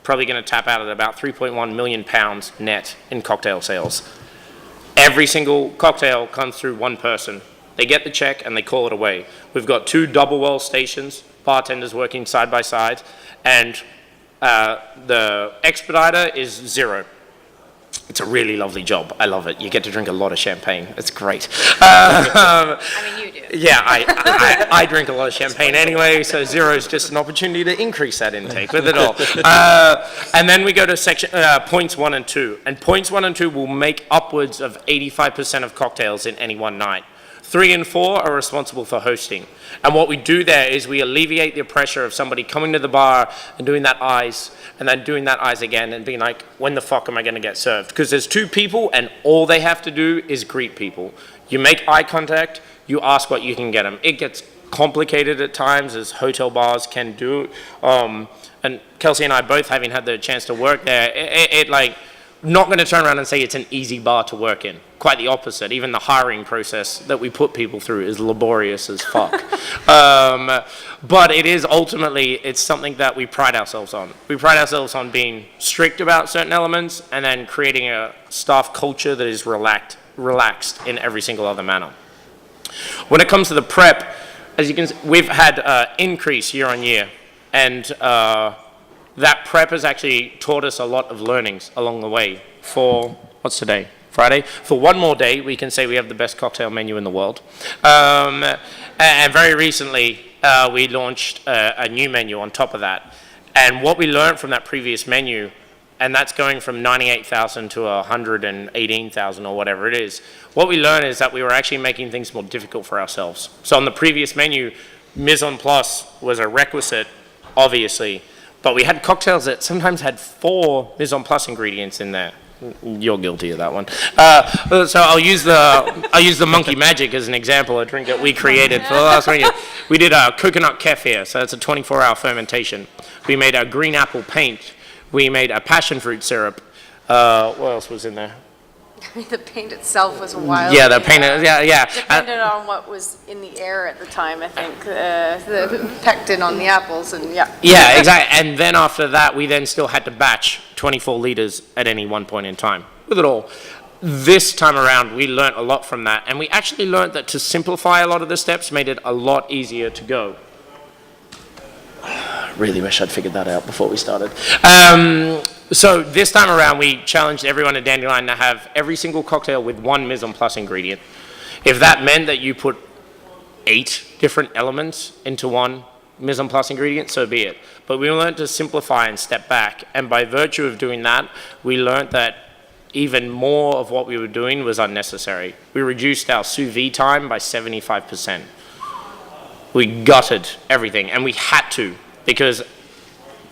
probably going to tap out at about 3.1 million pounds net in cocktail sales. Every single cocktail comes through one person. They get the check and they call it away. We've got 2 double well stations, bartenders working side by side, and the expediter is 0. It's a really lovely job. I love it. You get to drink a lot of champagne. It's great. I mean, you do. Yeah, I drink a lot of champagne anyway, so 0 is just an opportunity to increase that intake with it all. And then we go to section points 1 and 2. And points 1 and 2 will make upwards of 85% of cocktails in any one night. 3 and 4 are responsible for hosting. And what we do there is we alleviate the pressure of somebody coming to the bar and doing that eyes, and then doing that eyes again and being like, when the fuck am I going to get served? Because there's 2 people and all they have to do is greet people. You make eye contact, you ask what you can get them. It gets complicated at times, as hotel bars can do. And Kelsey and I both, having had the chance to work there, not going to turn around and say it's an easy bar to work in. Quite the opposite. Even the hiring process that we put people through is laborious as fuck. But it is ultimately, it's something that we pride ourselves on. We pride ourselves on being strict about certain elements and then creating a staff culture that is relaxed in every single other manner. When it comes to the prep, as you can see, we've had increase year on year, and that prep has actually taught us a lot of learnings along the way. For, what's today? Friday? For one more day, we can say we have the best cocktail menu in the world. And very recently, we launched a new menu on top of that. And what we learned from that previous menu, and that's going from 98,000 to 118,000 or whatever it is, what we learned is that we were actually making things more difficult for ourselves. So on the previous menu, mise en place was a requisite, obviously, but we had cocktails that sometimes had 4 mise en place ingredients in there. You're guilty of that one. So I'll use the Monkey Magic as an example, a drink that we created for the last 1 year. We did a coconut kefir, so that's a 24-hour fermentation. We made a green apple paint. We made a passion fruit syrup. What else was in there? The paint itself was wild. Yeah, the paint. Yeah. Depended on what was in the air at the time, I think. The pectin on the apples, and yeah. Yeah, exactly. And then after that, we then still had to batch 24 liters at any one point in time with it all. This time around, we learnt a lot from that, and we actually learnt that to simplify a lot of the steps made it a lot easier to go. Really wish I'd figured that out before we started. So this time around, we challenged everyone at Dandelion to have every single cocktail with one mise en place ingredient. If that meant that you put 8 different elements into one mise en place ingredient, so be it. But we learned to simplify and step back, and by virtue of doing that, we learned that even more of what we were doing was unnecessary. We reduced our sous vide time by 75%. We gutted everything, and we had to, because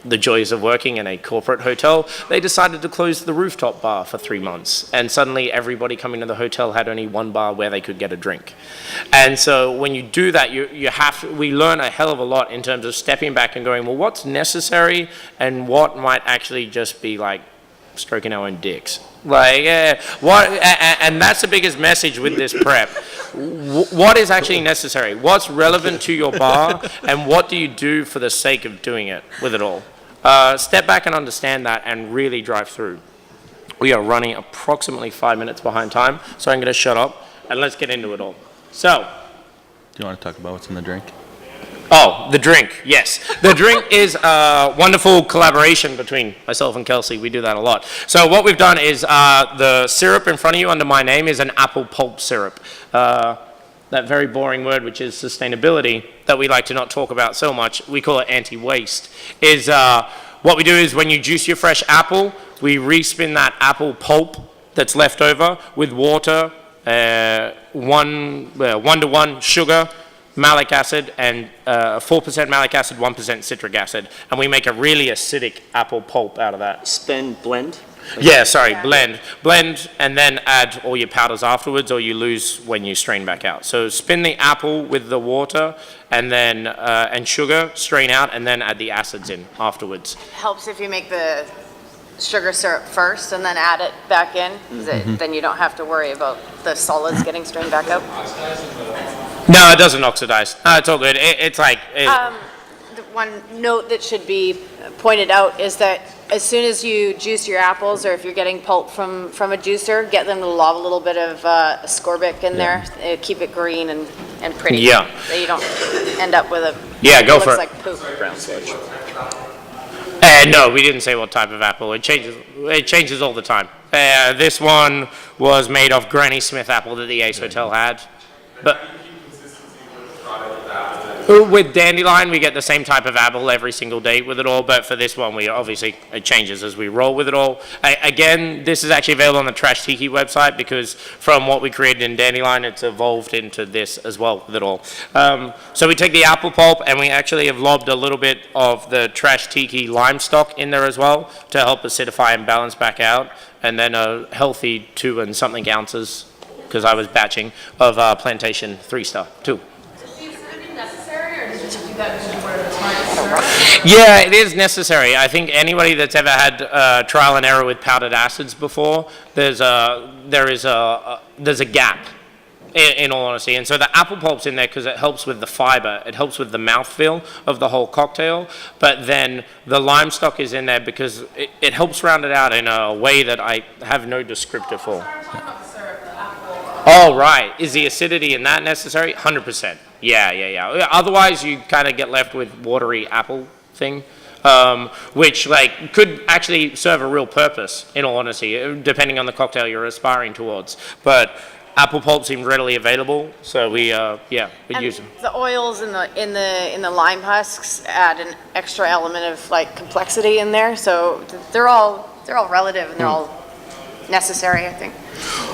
the joys of working in a corporate hotel, they decided to close the rooftop bar for 3 months. And suddenly everybody coming to the hotel had only one bar where they could get a drink. And so when you do that, we learn a hell of a lot in terms of stepping back and going, well, what's necessary and what might actually just be like stroking our own dicks. Like, and that's the biggest message with this prep. What is actually necessary? What's relevant to your bar, and what do you do for the sake of doing it with it all? Step back and understand that and really drive through. We are running approximately 5 minutes behind time, so I'm going to shut up and let's get into it all. So, Do you want to talk about what's in the drink? oh, the drink, yes. The drink is a wonderful collaboration between myself and Kelsey. We do that a lot. So what we've done is the syrup in front of you under my name is an apple pulp syrup. That very boring word, which is sustainability, that we like to not talk about so much, we call it anti-waste, is what we do is when you juice your fresh apple, we respin that apple pulp that's left over with water, 1:1 sugar, malic acid, and 4% malic acid, 1% citric acid. And we make a really acidic apple pulp out of that. Spin, blend. Yeah, sorry, blend. Blend, and then add all your powders afterwards, or you lose when you strain back out. So spin the apple with the water, and then and sugar, strain out, and then add the acids in afterwards. Helps if you make the sugar syrup first and then add it back in. Then you don't have to worry about the solids getting strained back out. No, it doesn't oxidize. No, it's all good. It's like... The one note that should be pointed out is that as soon as you juice your apples, or if you're getting pulp from a juicer, get them to lob a little bit of ascorbic in there. Keep it green and pretty. Yeah. So you don't end up with a... Yeah, go for it. Looks like poop. Brown sludge. No, we didn't say what type of apple. It changes all the time. This one was made of Granny Smith apple that the Ace Hotel had. But with Dandelion, we get the same type of apple every single day with it all, but for this one, it changes as we roll with it all. Again, this is actually available on the Trash Tiki website, because from what we created in Dandelion, it's evolved into this as well with it all. So we take the apple pulp, and we actually have lobbed a little bit of the Trash Tiki lime stock in there as well to help acidify and balance back out, and then a healthy 2 and something ounces, because I was batching, of Plantation 3-Star too. Yeah, it is necessary. I think anybody that's ever had trial and error with powdered acids before, there's a gap, in all honesty. And so the apple pulp's in there because it helps with the fiber, it helps with the mouthfeel of the whole cocktail. But then the lime stock is in there because it helps round it out in a way that I have no descriptor for. Oh, right. Is the acidity in that necessary? 100%. Yeah. Otherwise, you kind of get left with watery apple thing, which could actually serve a real purpose, in all honesty, depending on the cocktail you're aspiring towards. But apple pulp seemed readily available, so we use them. The oils in the lime husks add an extra element of complexity in there. So they're all relative, and they're all necessary, I think.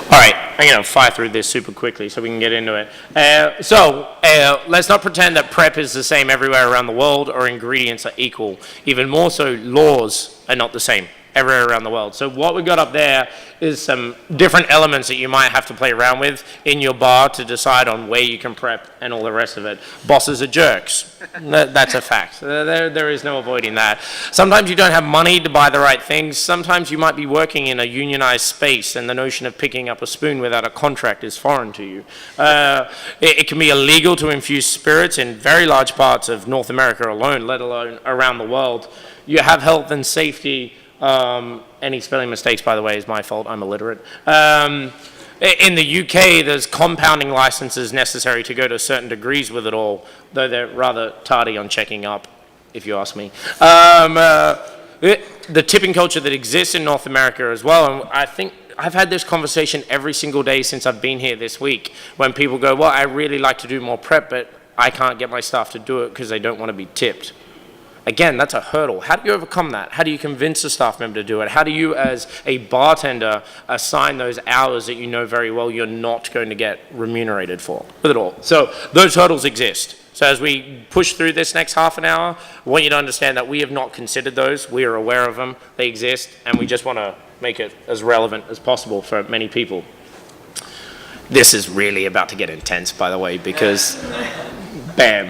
All right, I'm going to fire through this super quickly so we can get into it. Let's not pretend that prep is the same everywhere around the world or ingredients are equal. Even more so, laws are not the same everywhere around the world. So what we've got up there is some different elements that you might have to play around with in your bar to decide on where you can prep and all the rest of it. Bosses are jerks. That's a fact. There is no avoiding that. Sometimes you don't have money to buy the right things. Sometimes you might be working in a unionized space and the notion of picking up a spoon without a contract is foreign to you. It can be illegal to infuse spirits in very large parts of North America alone, let alone around the world. You have health and safety. Any spelling mistakes, by the way, is my fault. I'm illiterate. In the UK, there's compounding licenses necessary to go to certain degrees with it all, though they're rather tardy on checking up, if you ask me. The tipping culture that exists in North America as well, and I think I've had this conversation every single day since I've been here this week, when people go, well, I really like to do more prep, but I can't get my staff to do it because they don't want to be tipped. Again, that's a hurdle. How do you overcome that? How do you convince a staff member to do it? How do you, as a bartender, assign those hours that you know very well you're not going to get remunerated for with it all? So those hurdles exist. So as we push through this next half an hour, I want you to understand that we have not considered those. We are aware of them. They exist, and we just want to make it as relevant as possible for many people. This is really about to get intense, by the way, because... Bam.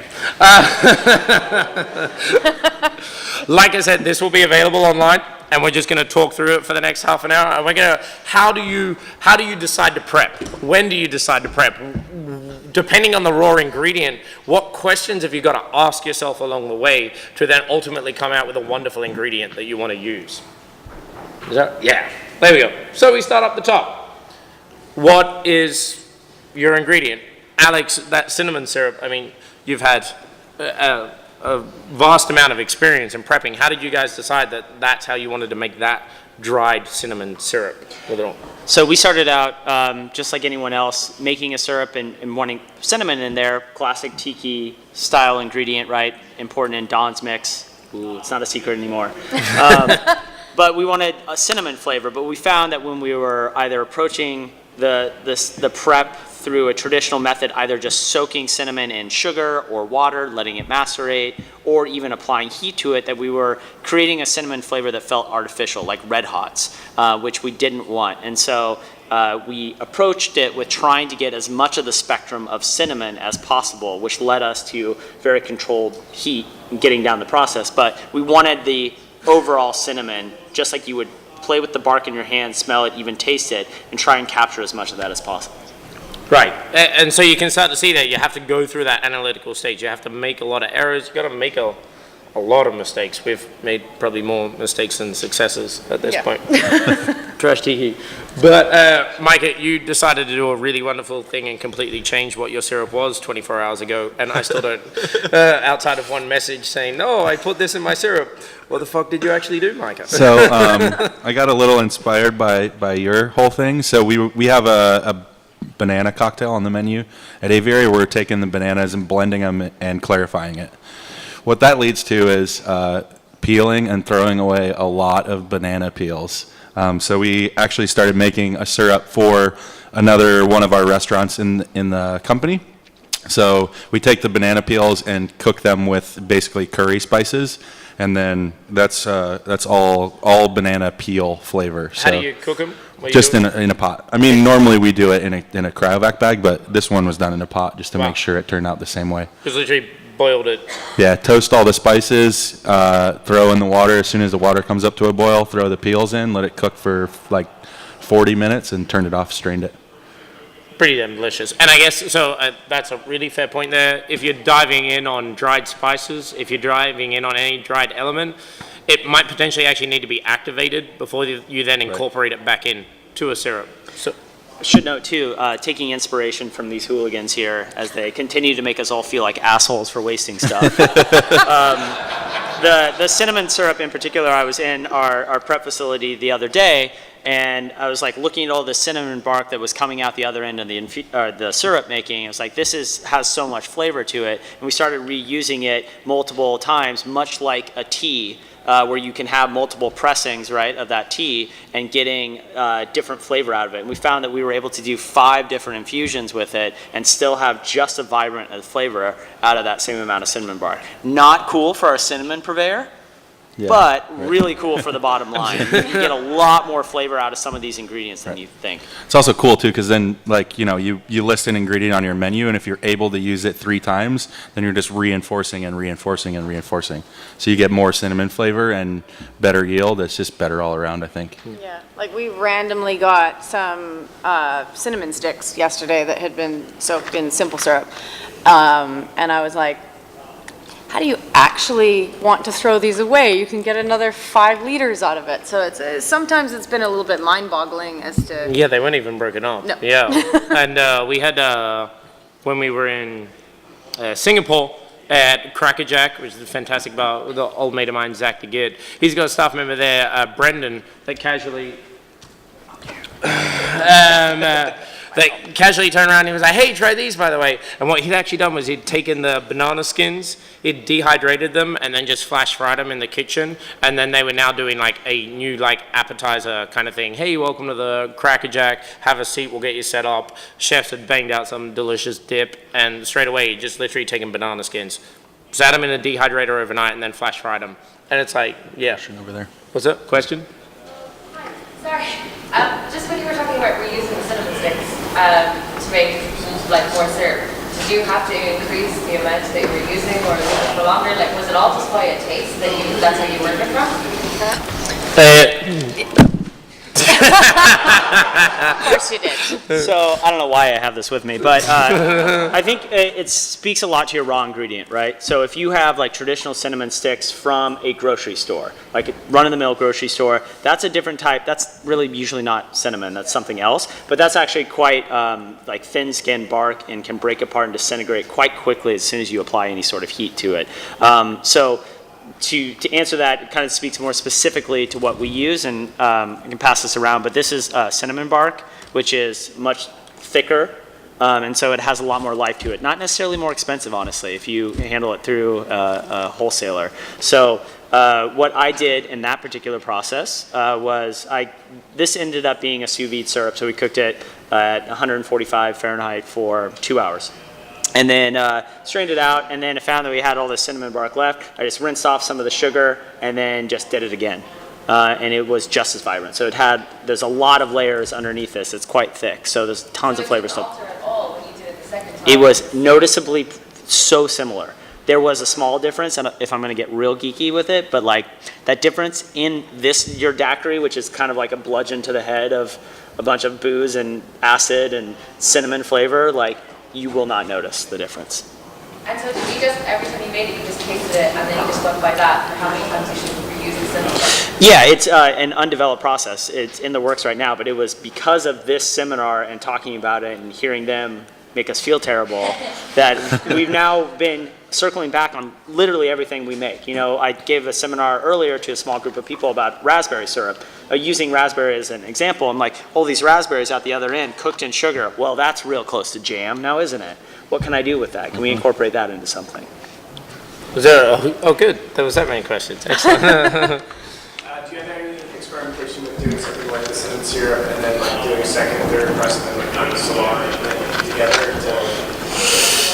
Like I said, this will be available online, and we're just going to talk through it for the next half an hour. And we're going to, how do you decide to prep? When do you decide to prep? Depending on the raw ingredient, what questions have you got to ask yourself along the way to then ultimately come out with a wonderful ingredient that you want to use? Is that? Yeah. There we go. So we start up the top. What is your ingredient? Alex, that cinnamon syrup, I mean, you've had a vast amount of experience in prepping. How did you guys decide that that's how you wanted to make that dried cinnamon syrup with it all? So we started out, just like anyone else, making a syrup and wanting cinnamon in there, classic tiki style ingredient, right? Important in Don's mix. Ooh, it's not a secret anymore. But we wanted a cinnamon flavor, but we found that when we were either approaching the prep through a traditional method, either just soaking cinnamon in sugar or water, letting it macerate, or even applying heat to it, that we were creating a cinnamon flavor that felt artificial, like Red Hots, which we didn't want. And so we approached it with trying to get as much of the spectrum of cinnamon as possible, which led us to very controlled heat and getting down the process. But we wanted the overall cinnamon, just like you would play with the bark in your hand, smell it, even taste it, and try and capture as much of that as possible. Right, and so you can start to see that you have to go through that analytical stage. You have to make a lot of errors. You've got to make a lot of mistakes. We've made probably more mistakes than successes at this point. Trash tiki. But Micah, you decided to do a really wonderful thing and completely change what your syrup was 24 hours ago, and I still don't, outside of one message saying, no, I put this in my syrup. What the fuck did you actually do, Micah? So I got a little inspired by your whole thing. So we have a banana cocktail on the menu at Aviary. We're taking the bananas and blending them and clarifying it. What that leads to is peeling and throwing away a lot of banana peels. So we actually started making a syrup for another one of our restaurants in the company. So we take the banana peels and cook them with basically curry spices, and then that's all banana peel flavor. How do you cook them? Just in a pot. I mean, normally we do it in a cryovac bag, but this one was done in a pot just to make sure it turned out the same way. Just literally boiled it. Yeah, toast all the spices, throw in the water. As soon as the water comes up to a boil, throw the peels in, let it cook for like 40 minutes, and turned it off, strained it. Pretty damn delicious. And I guess, so that's a really fair point there. If you're diving in on dried spices, if you're diving in on any dried element, it might potentially actually need to be activated before you then incorporate it back in to a syrup. So, I should note too, taking inspiration from these hooligans here as they continue to make us all feel like assholes for wasting stuff. The cinnamon syrup in particular, I was in our prep facility the other day, and I was like looking at all the cinnamon bark that was coming out the other end of the syrup making. I was like, this has so much flavor to it, and we started reusing it multiple times, much like a tea. Where you can have multiple pressings, right, of that tea and getting different flavor out of it. And we found that we were able to do 5 different infusions with it and still have just a vibrant flavor out of that same amount of cinnamon bark. Not cool for our cinnamon purveyor, Yeah, but right. really cool for the bottom line. You get a lot more flavor out of some of these ingredients than you think. It's also cool too, because then, like, you know, you list an ingredient on your menu, and if you're able to use it 3 times, then you're just reinforcing and reinforcing and reinforcing. So you get more cinnamon flavor and better yield. It's just better all around, I think. Yeah, like we randomly got some cinnamon sticks yesterday that had been soaked in simple syrup. And I was like, how do you actually want to throw these away? You can get another 5 liters out of it. So sometimes it's been a little bit mind-boggling as to... Yeah, they weren't even broken up. No. Yeah. And we had, when we were in Singapore, at Cracker Jack, which is a fantastic bar, with the old mate of mine, Zach the Gid. He's got a staff member there, Brendan, that casually... They casually turned around and he was like, hey, try these, by the way. And what he'd actually done was he'd taken the banana skins, he'd dehydrated them, and then just flash fried them in the kitchen. And then they were now doing like a new like appetizer kind of thing. Hey, welcome to the Cracker Jack. Have a seat, we'll get you set up. Chefs had banged out some delicious dip, and straight away, just literally taking banana skins, sat them in a dehydrator overnight, and then flash fried them. And it's like, yeah. Over there. What's up? Question? Sorry. Just when you were talking about reusing cinnamon sticks to make like more syrup, did you have to increase the amount that you were using or leave it for longer? Like, was it all just by a taste that's how you work it from? Of course you did. So I don't know why I have this with me, but I think it speaks a lot to your raw ingredient, right? So if you have like traditional cinnamon sticks from a grocery store, like a run-of-the-mill grocery store, that's a different type. That's really usually not cinnamon. That's something else. But that's actually quite like thin-skinned bark and can break apart and disintegrate quite quickly as soon as you apply any sort of heat to it. To answer that, it kind of speaks more specifically to what we use, and I can pass this around, but this is cinnamon bark, which is much thicker, and so it has a lot more life to it. Not necessarily more expensive, honestly, if you handle it through a wholesaler. So what I did in that particular process was this ended up being a sous vide syrup, so we cooked it at 145 Fahrenheit for 2 hours. And then strained it out, and then I found that we had all the cinnamon bark left. I just rinsed off some of the sugar, and then just did it again. And it was just as vibrant. So there's a lot of layers underneath this. It's quite thick, so there's tons of flavor stuff. Alter at all when you did it the second time? It was noticeably so similar. There was a small difference, and if I'm going to get real geeky with it, but like that difference in your daiquiri, which is kind of like a bludgeon to the head of a bunch of booze and acid and cinnamon flavor, like, you will not notice the difference. And so did you just, every time you made it, you just tasted it and then you just went by that for how many times you should reuse the cinnamon? Yeah, it's an undeveloped process. It's in the works right now, but it was because of this seminar and talking about it and hearing them make us feel terrible that we've now been circling back on literally everything we make. You know, I gave a seminar earlier to a small group of people about raspberry syrup. Using raspberry as an example, I'm like, oh, these raspberries out the other end cooked in sugar. Well, that's real close to jam now, isn't it? What can I do with that? Can we incorporate that into something? Was there good. There was that many questions. Excellent. Do you have any experimentation with doing something like this in syrup and then like doing a second and third press and then like on the solar and then together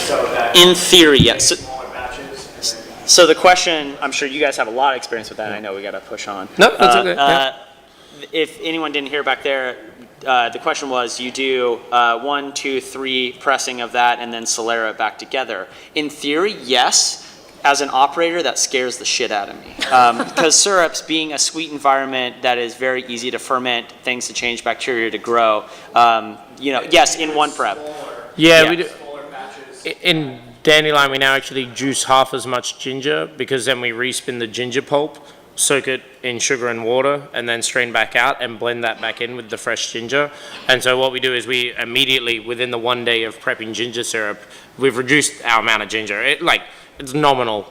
so that In theory, yes. smaller batches? So the question, I'm sure you guys have a lot of experience with that. I know we got to push on. No, that's okay. Yeah. If anyone didn't hear back there, the question was, you do 1, 2, 3 pressing of that and then Solera it back together. In theory, yes. As an operator, that scares the shit out of me. Because syrups, being a sweet environment that is very easy to ferment, things to change, bacteria to grow, yes, in one prep. Yeah, we do. Smaller batches? In Dandelion, we now actually juice half as much ginger, because then we respin the ginger pulp, soak it in sugar and water, and then strain back out and blend that back in with the fresh ginger. And so what we do is we immediately, within the 1 day of prepping ginger syrup, we've reduced our amount of ginger. It's nominal.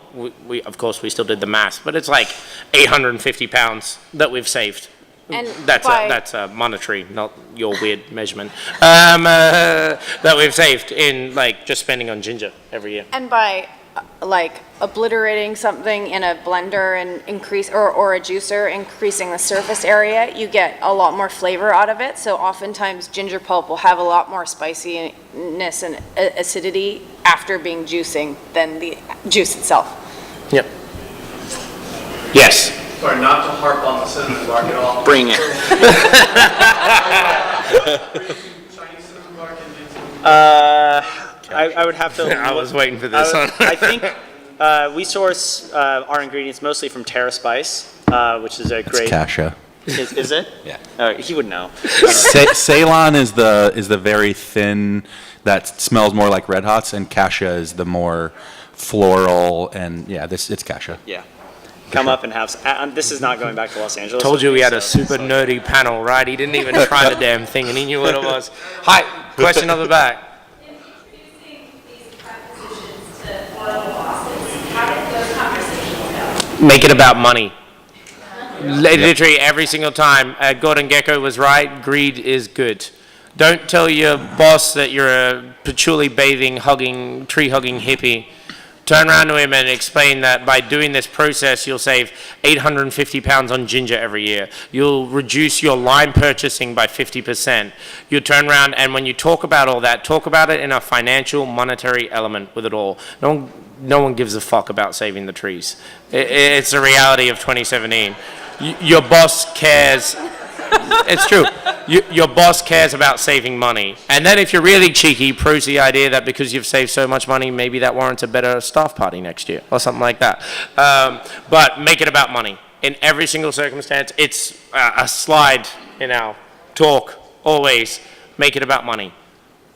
We of course we still did the math, but it's like 850 pounds that we've saved. And That's monetary, not your weird measurement. That we've saved in like just spending on ginger every year. And by like obliterating something in a blender and or a juicer, increasing the surface area, you get a lot more flavor out of it. So oftentimes ginger pulp will have a lot more spiciness and acidity after being juicing than the juice itself. Yep. Yes. or not to harp on the cinnamon bark at all. Bring it. Chinese cinnamon bark and I would have to. I was waiting for this one. I think we source our ingredients mostly from Terra Spice, which is a It's great. cassia. Is it? Yeah. He would know. Ceylon is the very thin that smells more like red hots, and cassia is the more floral, and yeah, it's cassia. Yeah. Come up and have. This is not going back to Los Angeles. Told you we had a so- super nerdy panel, right? He didn't even try the damn thing, and he knew what it was. Hi, question on the back. Introducing these prepositions to oil losses, how did those conversations go? Make it about money. Literally every single time. Gordon Gekko was right. Greed is good. Don't tell your boss that you're a patchouli bathing, hugging, tree hugging hippie. Turn around to him and explain that by doing this process, you'll save 850 pounds on ginger every year. You'll reduce your lime purchasing by 50%. You'll turn around and when you talk about all that, talk about it in a financial, monetary element with it all. No one gives a fuck about saving the trees. It's the reality of 2017. Your boss cares. It's true. Your boss cares about saving money. And then if you're really cheeky, pros the idea that because you've saved so much money, maybe that warrants a better staff party next year or something like that. But make it about money. In every single circumstance, it's a slide in our talk, always. Make it about money.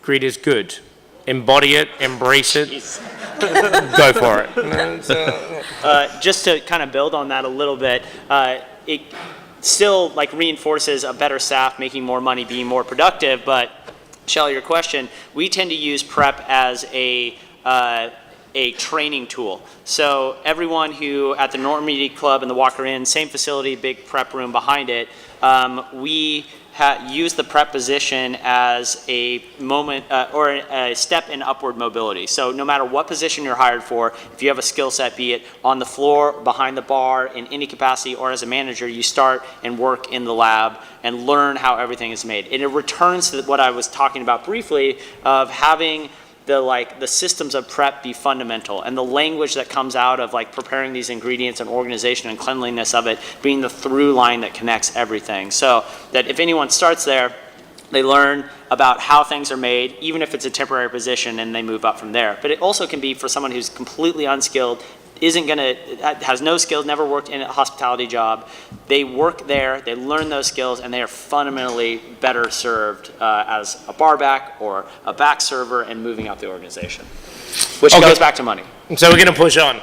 Greed is good. Embody it, embrace it, go for it. Just to kind of build on that a little bit, it still like reinforces a better staff, making more money, being more productive. But Shelley, your question, we tend to use prep as a training tool. So everyone who at the Normandy Club and the Walker Inn, same facility, big prep room behind it, we use the prep position as a moment or a step in upward mobility. So no matter what position you're hired for, if you have a skill set, be it on the floor, behind the bar, in any capacity, or as a manager, you start and work in the lab and learn how everything is made. And it returns to what I was talking about briefly of having the systems of prep be fundamental, and the language that comes out of like preparing these ingredients and organization and cleanliness of it being the through line that connects everything. So that if anyone starts there, they learn about how things are made, even if it's a temporary position, and they move up from there. But it also can be for someone who's completely unskilled, has no skills, never worked in a hospitality job. They work there, they learn those skills, and they are fundamentally better served as a bar back or a back server and moving up the organization, which goes back to money. So we're going to push on,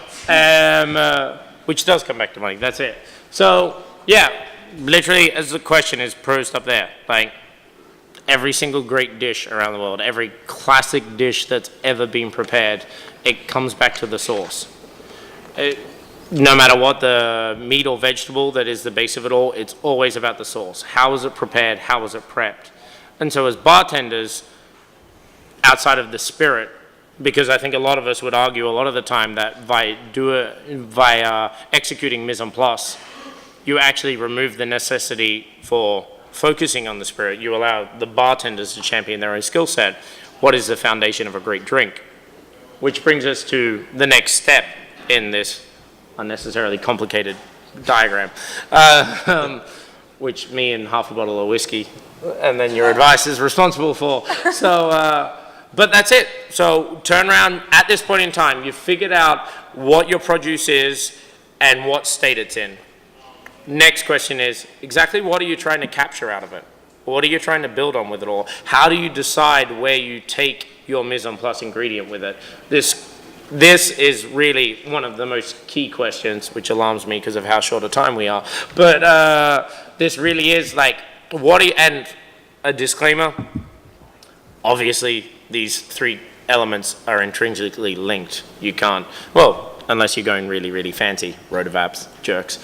which does come back to money. That's it. So, yeah, literally, as the question is posed up there, like every single great dish around the world, every classic dish that's ever been prepared, it comes back to the source. No matter what the meat or vegetable that is the base of it all, it's always about the source. How was it prepared? How was it prepped? And so as bartenders, outside of the spirit, because I think a lot of us would argue a lot of the time that by executing mise en place, you actually remove the necessity for focusing on the spirit. You allow the bartenders to champion their own skill set. What is the foundation of a great drink? Which brings us to the next step in this unnecessarily complicated diagram, which me and half a bottle of whiskey, and then your advice is responsible for. So, but that's it. So turn around at this point in time. You've figured out what your produce is and what state it's in. Next question is, exactly what are you trying to capture out of it? What are you trying to build on with it all? How do you decide where you take your mise en place ingredient with it? This is really one of the most key questions, which alarms me because of how short a time we are. But this really is like, and a disclaimer, obviously these three elements are intrinsically linked. You can't, well, unless you're going really, really fancy, rotovapes, jerks.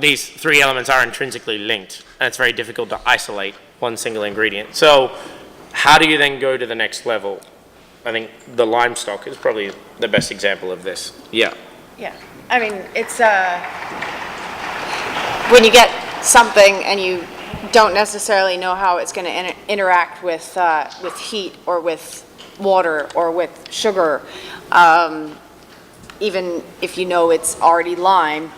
These three elements are intrinsically linked, and it's very difficult to isolate one single ingredient. So how do you then go to the next level? I think the lime stock is probably the best example of this. Yeah. Yeah, I mean, it's when you get something and you don't necessarily know how it's going to interact with heat or with water or with sugar. even if you know it's already lime,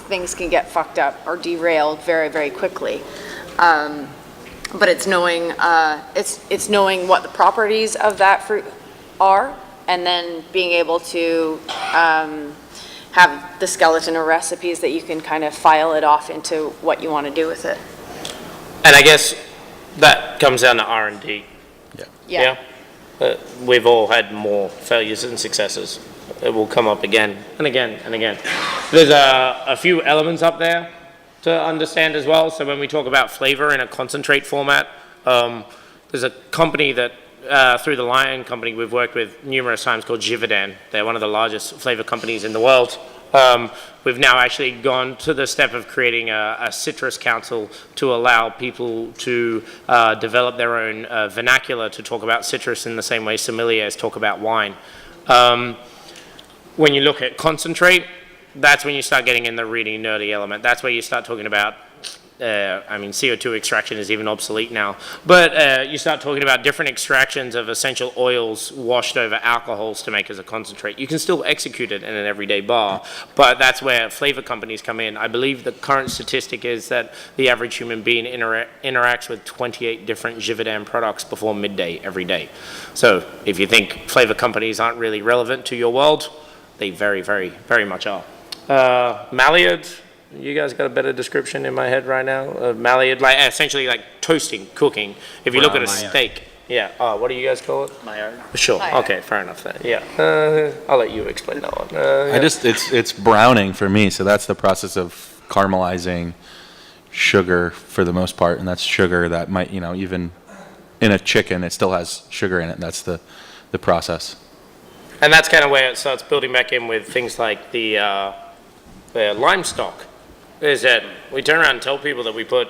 things can get fucked up or derailed very, very quickly. But it's knowing, it's knowing what the properties of that fruit are, and then being able to have the skeleton of recipes that you can kind of file it off into what you want to do with it. And I guess that comes down to R&D. Yeah. We've all had more failures than successes. It will come up again and again and again. There's a few elements up there to understand as well. So when we talk about flavor in a concentrate format, there's a company that, through the Lion Company, we've worked with numerous times called Givaudan. They're one of the largest flavor companies in the world. We've now actually gone to the step of creating a citrus council to allow people to develop their own vernacular to talk about citrus in the same way sommeliers talk about wine. When you look at concentrate, that's when you start getting in the really nerdy element. That's where you start talking about, I mean, CO2 extraction is even obsolete now. But you start talking about different extractions of essential oils washed over alcohols to make as a concentrate. You can still execute it in an everyday bar, but that's where flavor companies come in. I believe the current statistic is that the average human being interacts with 28 different Givaudan products before midday every day. So if you think flavor companies aren't really relevant to your world, they very, very, very much are. Maillard, you guys got a better description in my head right now? Maillard, like essentially like toasting, cooking. If you look at a steak, yeah. What do you guys call it? Maillard. Sure. Maillard. Okay, fair enough then. Yeah. I'll let you explain that one. I just, it's browning for me, so that's the process of caramelizing sugar for the most part, and that's sugar that might, you know, even in a chicken, it still has sugar in it. That's the process. And that's kind of where it starts building back in with things like the lime stock. Is that we turn around and tell people that we put,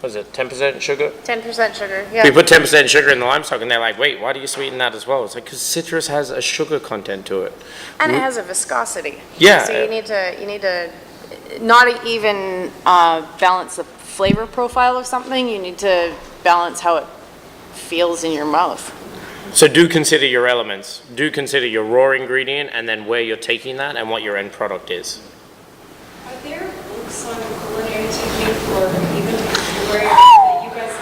what is it, 10% sugar? 10% sugar, yeah. We put 10% sugar in the lime stock, and they're like, wait, why do you sweeten that as well? It's like, because citrus has a sugar content to it. And it has a viscosity. Yeah. So you need to not even balance the flavor profile of something, you need to balance how it feels in your mouth. So do consider your elements. Do consider your raw ingredient, and then where you're taking that and what your end product is. Are there books on culinary technique or even where you guys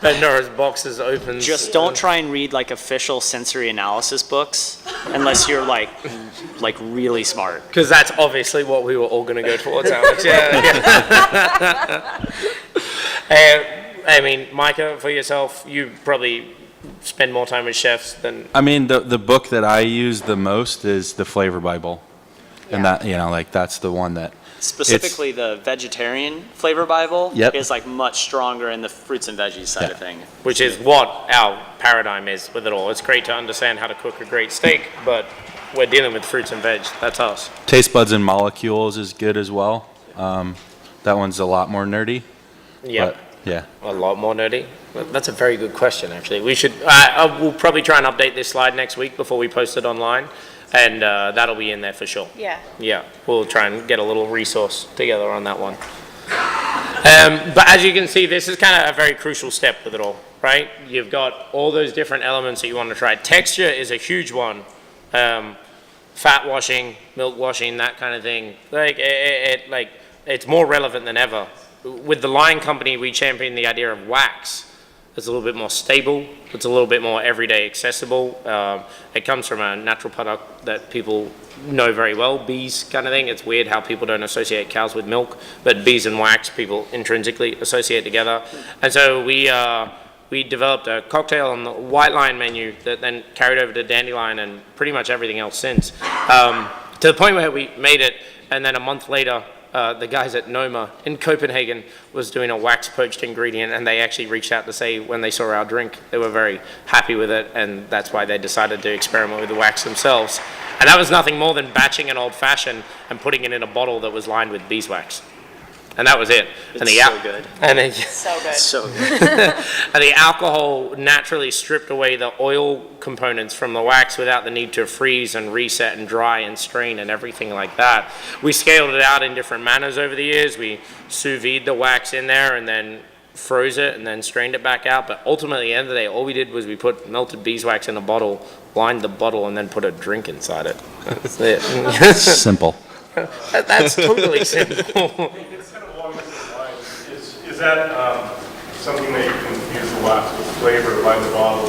Pandora's box is open. Just don't try and read like official sensory analysis books unless you're like really smart. Because that's obviously what we were all going to go towards, Alex. Yeah. I mean, Micah, for yourself, you probably spend more time with chefs than... I mean, the book that I use the most is the Flavor Bible. And that, you know, like that's the one that... Specifically, the vegetarian flavor Bible Yep. is like much stronger in the fruits and veggies side of things. Which is what our paradigm is with it all. It's great to understand how to cook a great steak, but we're dealing with fruits and veg. That's us. Taste Buds and Molecules is good as well. That one's a lot more nerdy. Yeah. But, yeah. A lot more nerdy? That's a very good question, actually. We should... we'll probably try and update this slide next week before we post it online. And that'll be in there for sure. Yeah. Yeah, we'll try and get a little resource together on that one. But as you can see, this is kind of a very crucial step with it all, right? You've got all those different elements that you want to try. Texture is a huge one. Fat washing, milk washing, that kind of thing. It's more relevant than ever. With the Lion Company, we champion the idea of wax. It's a little bit more stable. It's a little bit more everyday accessible. It comes from a natural product that people know very well, bees kind of thing. It's weird how people don't associate cows with milk, but bees and wax people intrinsically associate together. And so we developed a cocktail on the White Lion menu that then carried over to Dandelion and pretty much everything else since. To the point where we made it, and then a month later, the guys at Noma in Copenhagen was doing a wax poached ingredient, and they actually reached out to say when they saw our drink, they were very happy with it, and that's why they decided to experiment with the wax themselves. And that was nothing more than batching an old fashioned and putting it in a bottle that was lined with beeswax. And that was it. It's so good. And So good. So good. and the alcohol naturally stripped away the oil components from the wax without the need to freeze and reset and dry and strain and everything like that. We scaled it out in different manners over the years. We sous vide the wax in there and then froze it and then strained it back out. But ultimately, at the end of the day, all we did was we put melted beeswax in a bottle, lined the bottle, and then put a drink inside it. That's it. Simple. That's totally simple. It's kind of along the same lines. Is that something that you can use the wax with flavor, line the bottle,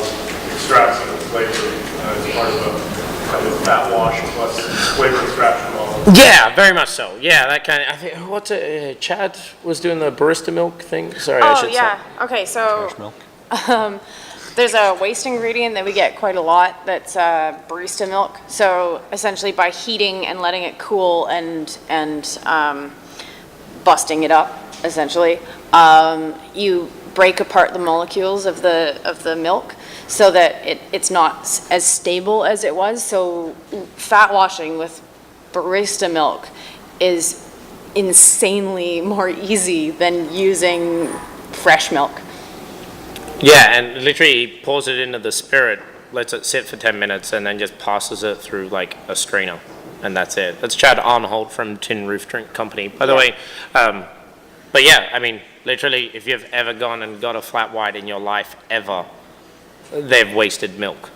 extract some of the flavor as part of a kind of fat wash plus flavor extraction model? Yeah, very much so. Yeah, that kind of. I think Chad was doing the barista milk thing. Sorry, I Oh, should yeah. say. Okay, so Milk. there's a waste ingredient that we get quite a lot that's barista milk. So essentially by heating and letting it cool and busting it up, essentially, you break apart the molecules of the milk so that it's not as stable as it was. So fat washing with barista milk is insanely more easy than using fresh milk. Yeah, and literally he pours it into the spirit, lets it sit for 10 minutes, and then just passes it through like a strainer, and that's it. That's Chad Arnold from Tin Roof Drink Company, by the way. But yeah, I mean, literally, if you've ever gone and got a flat white in your life ever, they've wasted milk.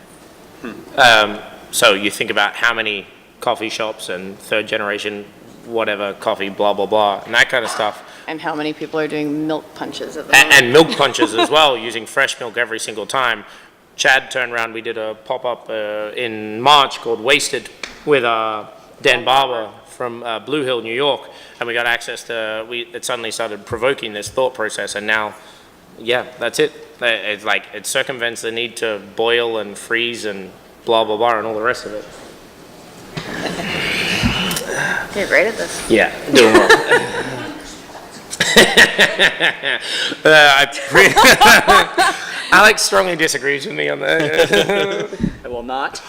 So you think about how many coffee shops and third generation whatever coffee, blah, blah, blah, and that kind of stuff. And how many people are doing milk punches at the moment. And milk punches as well, using fresh milk every single time. Chad turned around, we did a pop-up in March called Wasted with Dan Barber from Blue Hill, New York, and we got access to, it suddenly started provoking this thought process, and now, yeah, that's it. It's like, it circumvents the need to boil and freeze and blah, blah, blah, and all the rest of it. You're great at this. Yeah, doing well. Alex strongly disagrees with me on that. I will not.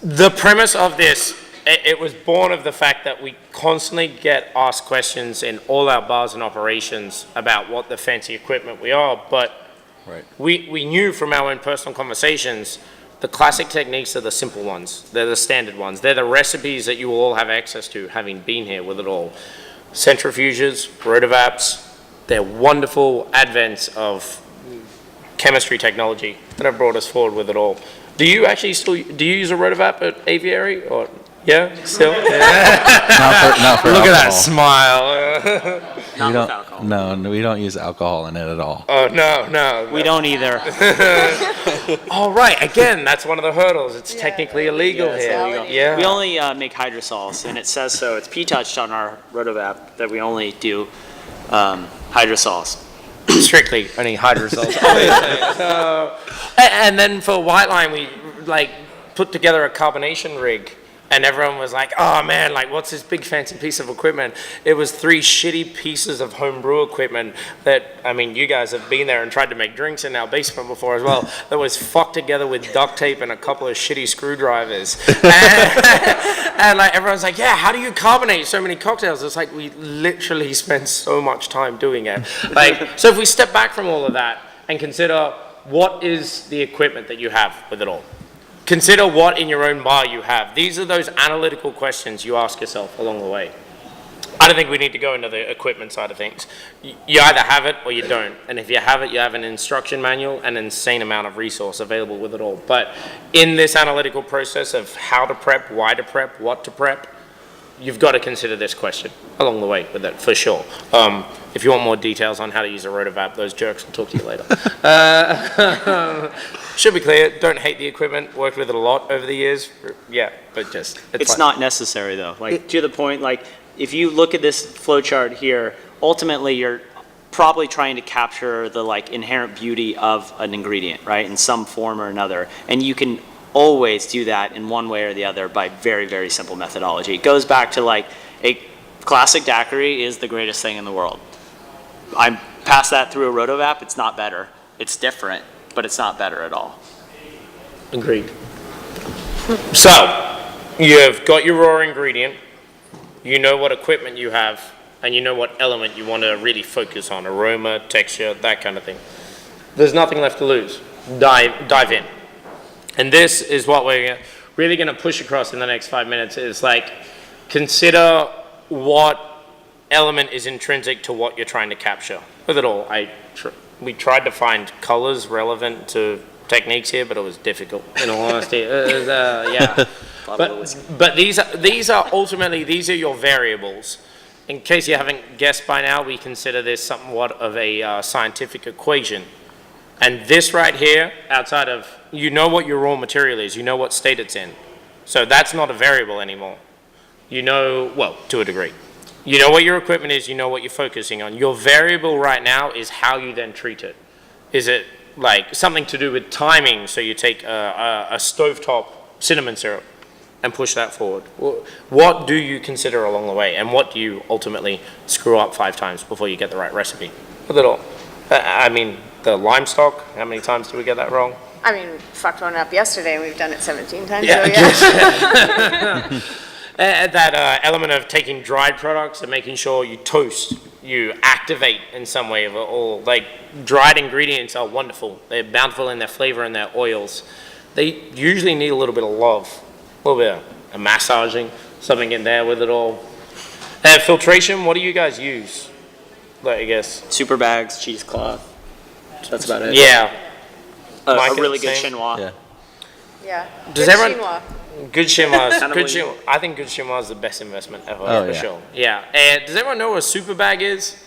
The premise of this, it was born of the fact that we constantly get asked questions in all our bars and operations about what the fancy equipment we are, but Right. we knew from our own personal conversations the classic techniques are the simple ones. They're the standard ones. They're the recipes that you will all have access to, having been here with it all. Centrifuges, rotovaps, they're wonderful advents of chemistry technology that have brought us forward with it all. Do you actually still, do you use a rotovap at Aviary? Or, yeah, still? Yeah. Not for Look at that alcohol. smile. Not We with don't- alcohol. No, we don't use alcohol in it at all. Oh, no. We don't either. All right, again, that's one of the hurdles. It's technically illegal Yeah, it's here. illegal. Yeah. We only make hydrosols, and it says so. It's P-touched on our rotovap that we only do hydrosols. Strictly only hydrosols. And then for white line, we like put together a carbonation rig, and everyone was like, "Oh man, like what's this big fancy piece of equipment?" It was 3 shitty pieces of homebrew equipment that, I mean, you guys have been there and tried to make drinks in our basement before as well. That was fucked together with duct tape and a couple of shitty screwdrivers. And like everyone's like, "Yeah, how do you carbonate so many cocktails?" It's like we literally spend so much time doing it. Like, so if we step back from all of that and consider what is the equipment that you have with it all. Consider what in your own bar you have. These are those analytical questions you ask yourself along the way. I don't think we need to go into the equipment side of things. You either have it or you don't. And if you have it, you have an instruction manual and an insane amount of resource available with it all. But in this analytical process of how to prep, why to prep, what to prep, you've got to consider this question along the way with it, for sure. If you want more details on how to use a rotovap, those jerks will talk to you later. Should be clear, don't hate the equipment, worked with it a lot over the years. Yeah, but just, It's fine. not necessary though. Like to the point, like if you look at this flow chart here, ultimately you're probably trying to capture the like inherent beauty of an ingredient, right? In some form or another. And you can always do that in one way or the other by very, very simple methodology. It goes back to like a classic daiquiri is the greatest thing in the world. I'm past that through a rotovap, it's not better. It's different, but it's not better at all. Agreed. So, you've got your raw ingredient, you know what equipment you have, and you know what element you want to really focus on, aroma, texture, that kind of thing. There's nothing left to lose. Dive in. And this is what we're really going to push across in the next 5 minutes is like, consider what element is intrinsic to what you're trying to capture. With it all, we tried to find colors relevant to techniques here, but it was difficult, in all honesty. Yeah. But these are ultimately, these are your variables. In case you haven't guessed by now, we consider this somewhat of a scientific equation. And this right here, outside of, you know what your raw material is, you know what state it's in. So that's not a variable anymore. You know, well, to a degree. You know what your equipment is, you know what you're focusing on. Your variable right now is how you then treat it. Is it like something to do with timing? So you take a stovetop cinnamon syrup and push that forward. What do you consider along the way? And what do you ultimately screw up 5 times before you get the right recipe? A little. I mean, the lime stock, how many times do we get that wrong? I mean, we fucked one up yesterday, and we've done it 17 times, Yeah. so yeah. That element of taking dried products and making sure you toast, you activate in some way of it all. Like, dried ingredients are wonderful. They're bountiful in their flavor and their oils. They usually need a little bit of love, a little bit of massaging, something in there with it all. Filtration, what do you guys use? Like, I guess. Super bags, cheesecloth. That's about it. Yeah. A Micah, really good same? chinois. Yeah. Yeah. Does Good everyone- chinois. Good chinois. Kind of Good what you- chinois. I think good chinois is the best investment ever, Oh, for yeah. sure. Yeah. And does everyone know what a super bag is?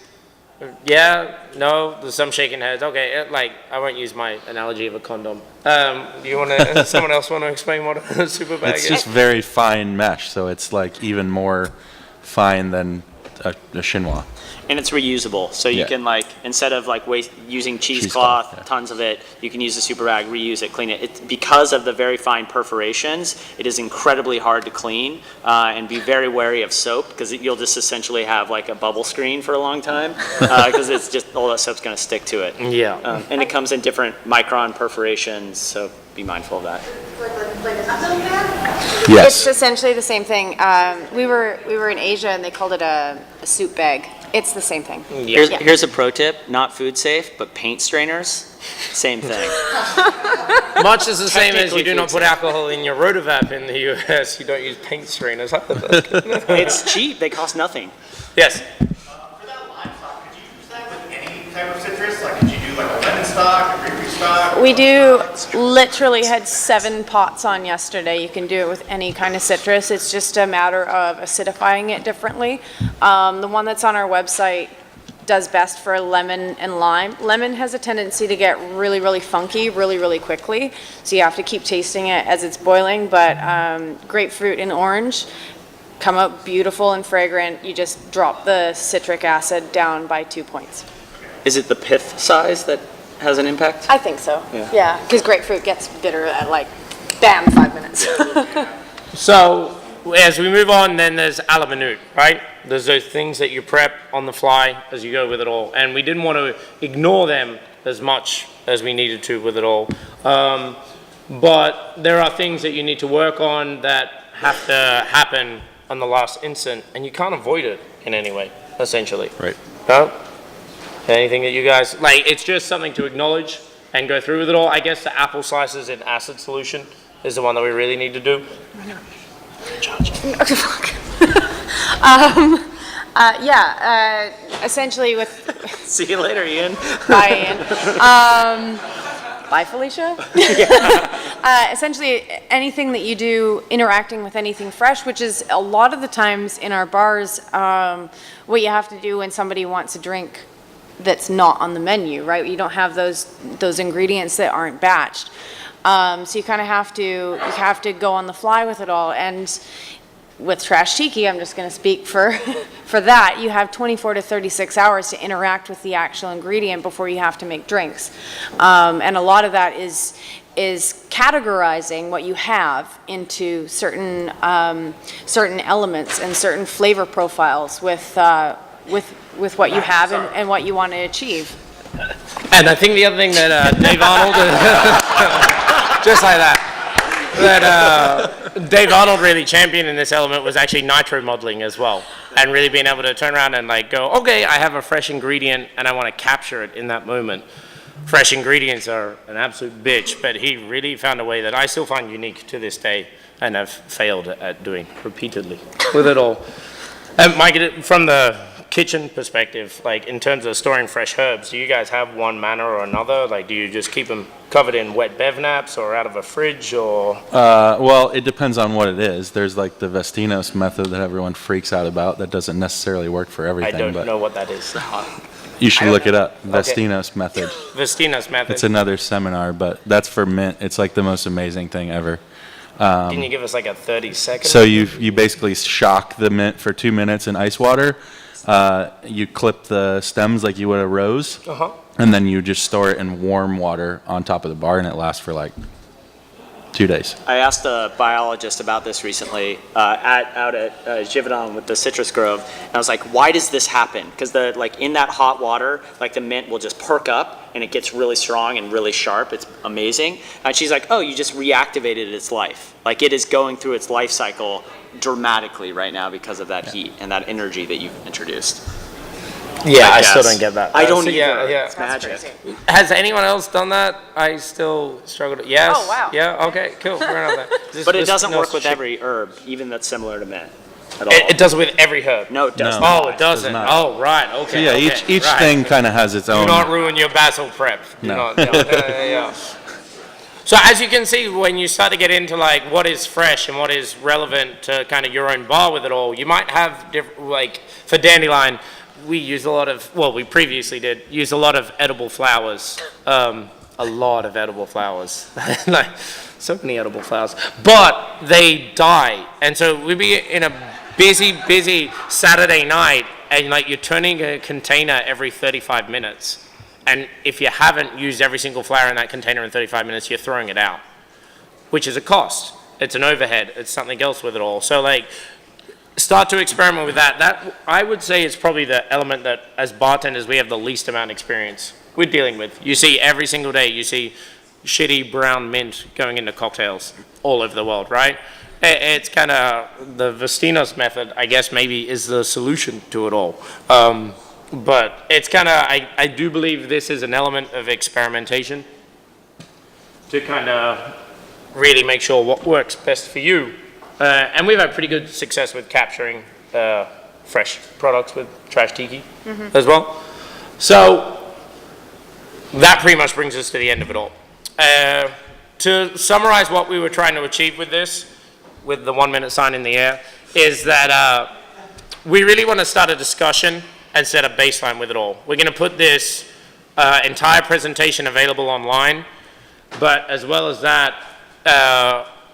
Yeah? No? There's some shaking heads. Okay, like, I won't use my analogy of a condom. Do you want to, someone else want to explain what a super bag It's is? just very fine mesh, so it's like even more fine than a chinois. And it's reusable, so you Yeah. can like, instead of like using cheesecloth, yeah. tons of it, you can use the super bag, reuse it, clean it. It's because of the very fine perforations, it is incredibly hard to clean, and be very wary of soap, because you'll just essentially have like a bubble screen for a long time, because it's just, all that soap's gonna stick to it. Yeah. And it comes in different micron perforations, so be mindful of that. Yes. It's essentially the same thing. We were in Asia, and they called it a soup bag. It's the same thing. Here's, Yeah. here's a pro tip, not food safe, but paint strainers, same thing. Much as the same as you Technically do not food put alcohol in your rotovap in the US, you don't use paint strainers. It's cheap, they cost nothing. Yes. For that lime stock, could you use that with any type of citrus? Like, could you do like a lemon stock, a grapefruit stock? We do, literally had 7 pots on yesterday. You can do it with any kind of citrus. It's just a matter of acidifying it differently. The one that's on our website does best for lemon and lime. Lemon has a tendency to get really, really funky really, really quickly. So you have to keep tasting it as it's boiling. But grapefruit and orange come out beautiful and fragrant. You just drop the citric acid down by 2 points. Is it the pith size that has an impact? I think so. Yeah. Yeah, because grapefruit gets bitter at like, bam, 5 minutes. So, as we move on, then there's a la minute, right? There's those things that you prep on the fly as you go with it all. And we didn't want to ignore them as much as we needed to with it all. But there are things that you need to work on that have to happen on the last instant, and you can't avoid it in any way, essentially. Right. No? Anything that you guys, like, it's just something to acknowledge and go through with it all. I guess the apple slices in acid solution is the one that we really need to do. Essentially with, See you later, Ian. bye Ian. Bye Felicia. Essentially anything that you do interacting with anything fresh, which is a lot of the times in our bars, what you have to do when somebody wants a drink that's not on the menu, right? You don't have those ingredients that aren't batched. So you kind of have to go on the fly with it all. And with Trash Tiki, I'm just going to speak for that. You have 24 to 36 hours to interact with the actual ingredient before you have to make drinks. And a lot of that is categorizing what you have into certain elements and certain flavor profiles with what you have and what you want to achieve. And I think the other thing that Dave Arnold, just like that Dave Arnold really championed in this element was actually nitro modeling as well. And really being able to turn around and like go, okay, I have a fresh ingredient and I want to capture it in that moment. Fresh ingredients are an absolute bitch, but he really found a way that I still find unique to this day and have failed at doing repeatedly with it all. Mike, from the kitchen perspective, like in terms of storing fresh herbs, do you guys have one manner or another? Like, do you just keep them covered in wet bev naps or out of a fridge, or? Well, it depends on what it is. There's like the Vestinos method that everyone freaks out about. That doesn't necessarily work for I everything. don't but know what that is. You should look it up. Vestinos method. Vestinos method. It's another seminar, but that's for mint. It's like the most amazing thing ever. Can you give us like a 30-second? So you basically shock the mint for 2 minutes in ice water. You clip the stems like you would a rose, and then you just store it in warm water on top of the bar, and it lasts for like 2 days. I asked a biologist about this recently out at Givaudan with the citrus grove, and I was like, "Why does this happen?" Because in that hot water, like the mint will just perk up and it gets really strong and really sharp. It's amazing. And she's like, "Oh, you just reactivated its life. Like it is going through its life cycle dramatically right now because of that heat and that energy that you've introduced." Yeah, I still don't get that. I don't so either. Yeah. It's magic. Has anyone else done that? I still struggle to. Yes. Oh, wow. Yeah. Okay. Cool. Fair enough. But it doesn't work with every herb, even that's similar to mint at all. It does it with every herb. No, it doesn't. Oh, it doesn't. not. Oh, right. Okay. So yeah, okay, each right. thing kind of has its Do own. not ruin your basil prep. Do No. not. Yeah. So as you can see, when you start to get into like what is fresh and what is relevant to kind of your own bar with it all, you might have different, like for dandelion, we use a lot of, well, we previously did use a lot of edible flowers, a lot of edible flowers, like so many edible flowers, but they die, and so we'd be in a busy Saturday night, and like you're turning a container every 35 minutes. And if you haven't used every single flower in that container in 35 minutes, you're throwing it out, which is a cost. It's an overhead. It's something else with it all. So like, start to experiment with that. That, I would say, is probably the element that as bartenders we have the least amount of experience with dealing with. You see every single day, you see shitty brown mint going into cocktails all over the world, right? It's kind of the Vestinos method, I guess, maybe is the solution to it all. But it's kind of, I do believe this is an element of experimentation to kind of really make sure what works best for you. And we've had pretty good success with capturing fresh products with Trash Tiki as well. So that pretty much brings us to the end of it all. To summarize what we were trying to achieve with this, with the 1 minute sign in the air, is that we really want to start a discussion and set a baseline with it all. We're going to put this entire presentation available online, but as well as that,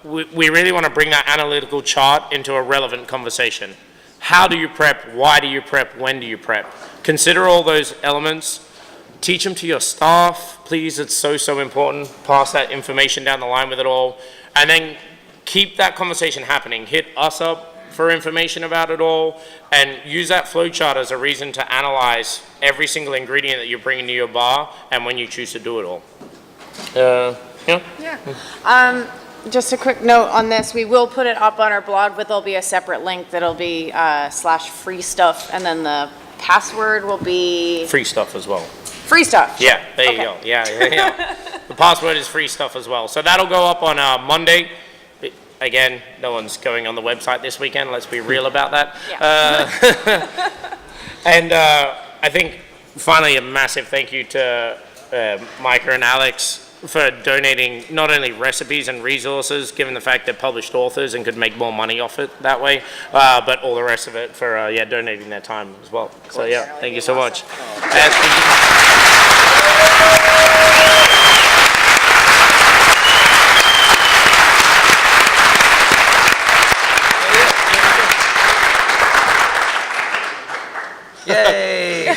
we really want to bring that analytical chart into a relevant conversation. How do you prep? Why do you prep? When do you prep? Consider all those elements. Teach them to your staff, please. It's so important. Pass that information down the line with it all. And then keep that conversation happening. Hit us up for information about it all, and use that flow chart as a reason to analyze every single ingredient that you're bringing to your bar and when you choose to do it all. Yeah. Just a quick note on this, we will put it up on our blog, but there'll be a separate link that'll be /free stuff, and then the password will be Free stuff as well. free stuff. Yeah, there you go. Yeah. The password is free stuff as well. So that'll go up on Monday. Again, no one's going on the website this weekend. Let's be real about that. Yeah. And I think finally a massive thank you to Micah and Alex for donating not only recipes and resources, given the fact they're published authors and could make more money off it that way, but all the rest of it for donating their time as well. So yeah, thank you so much. Yay!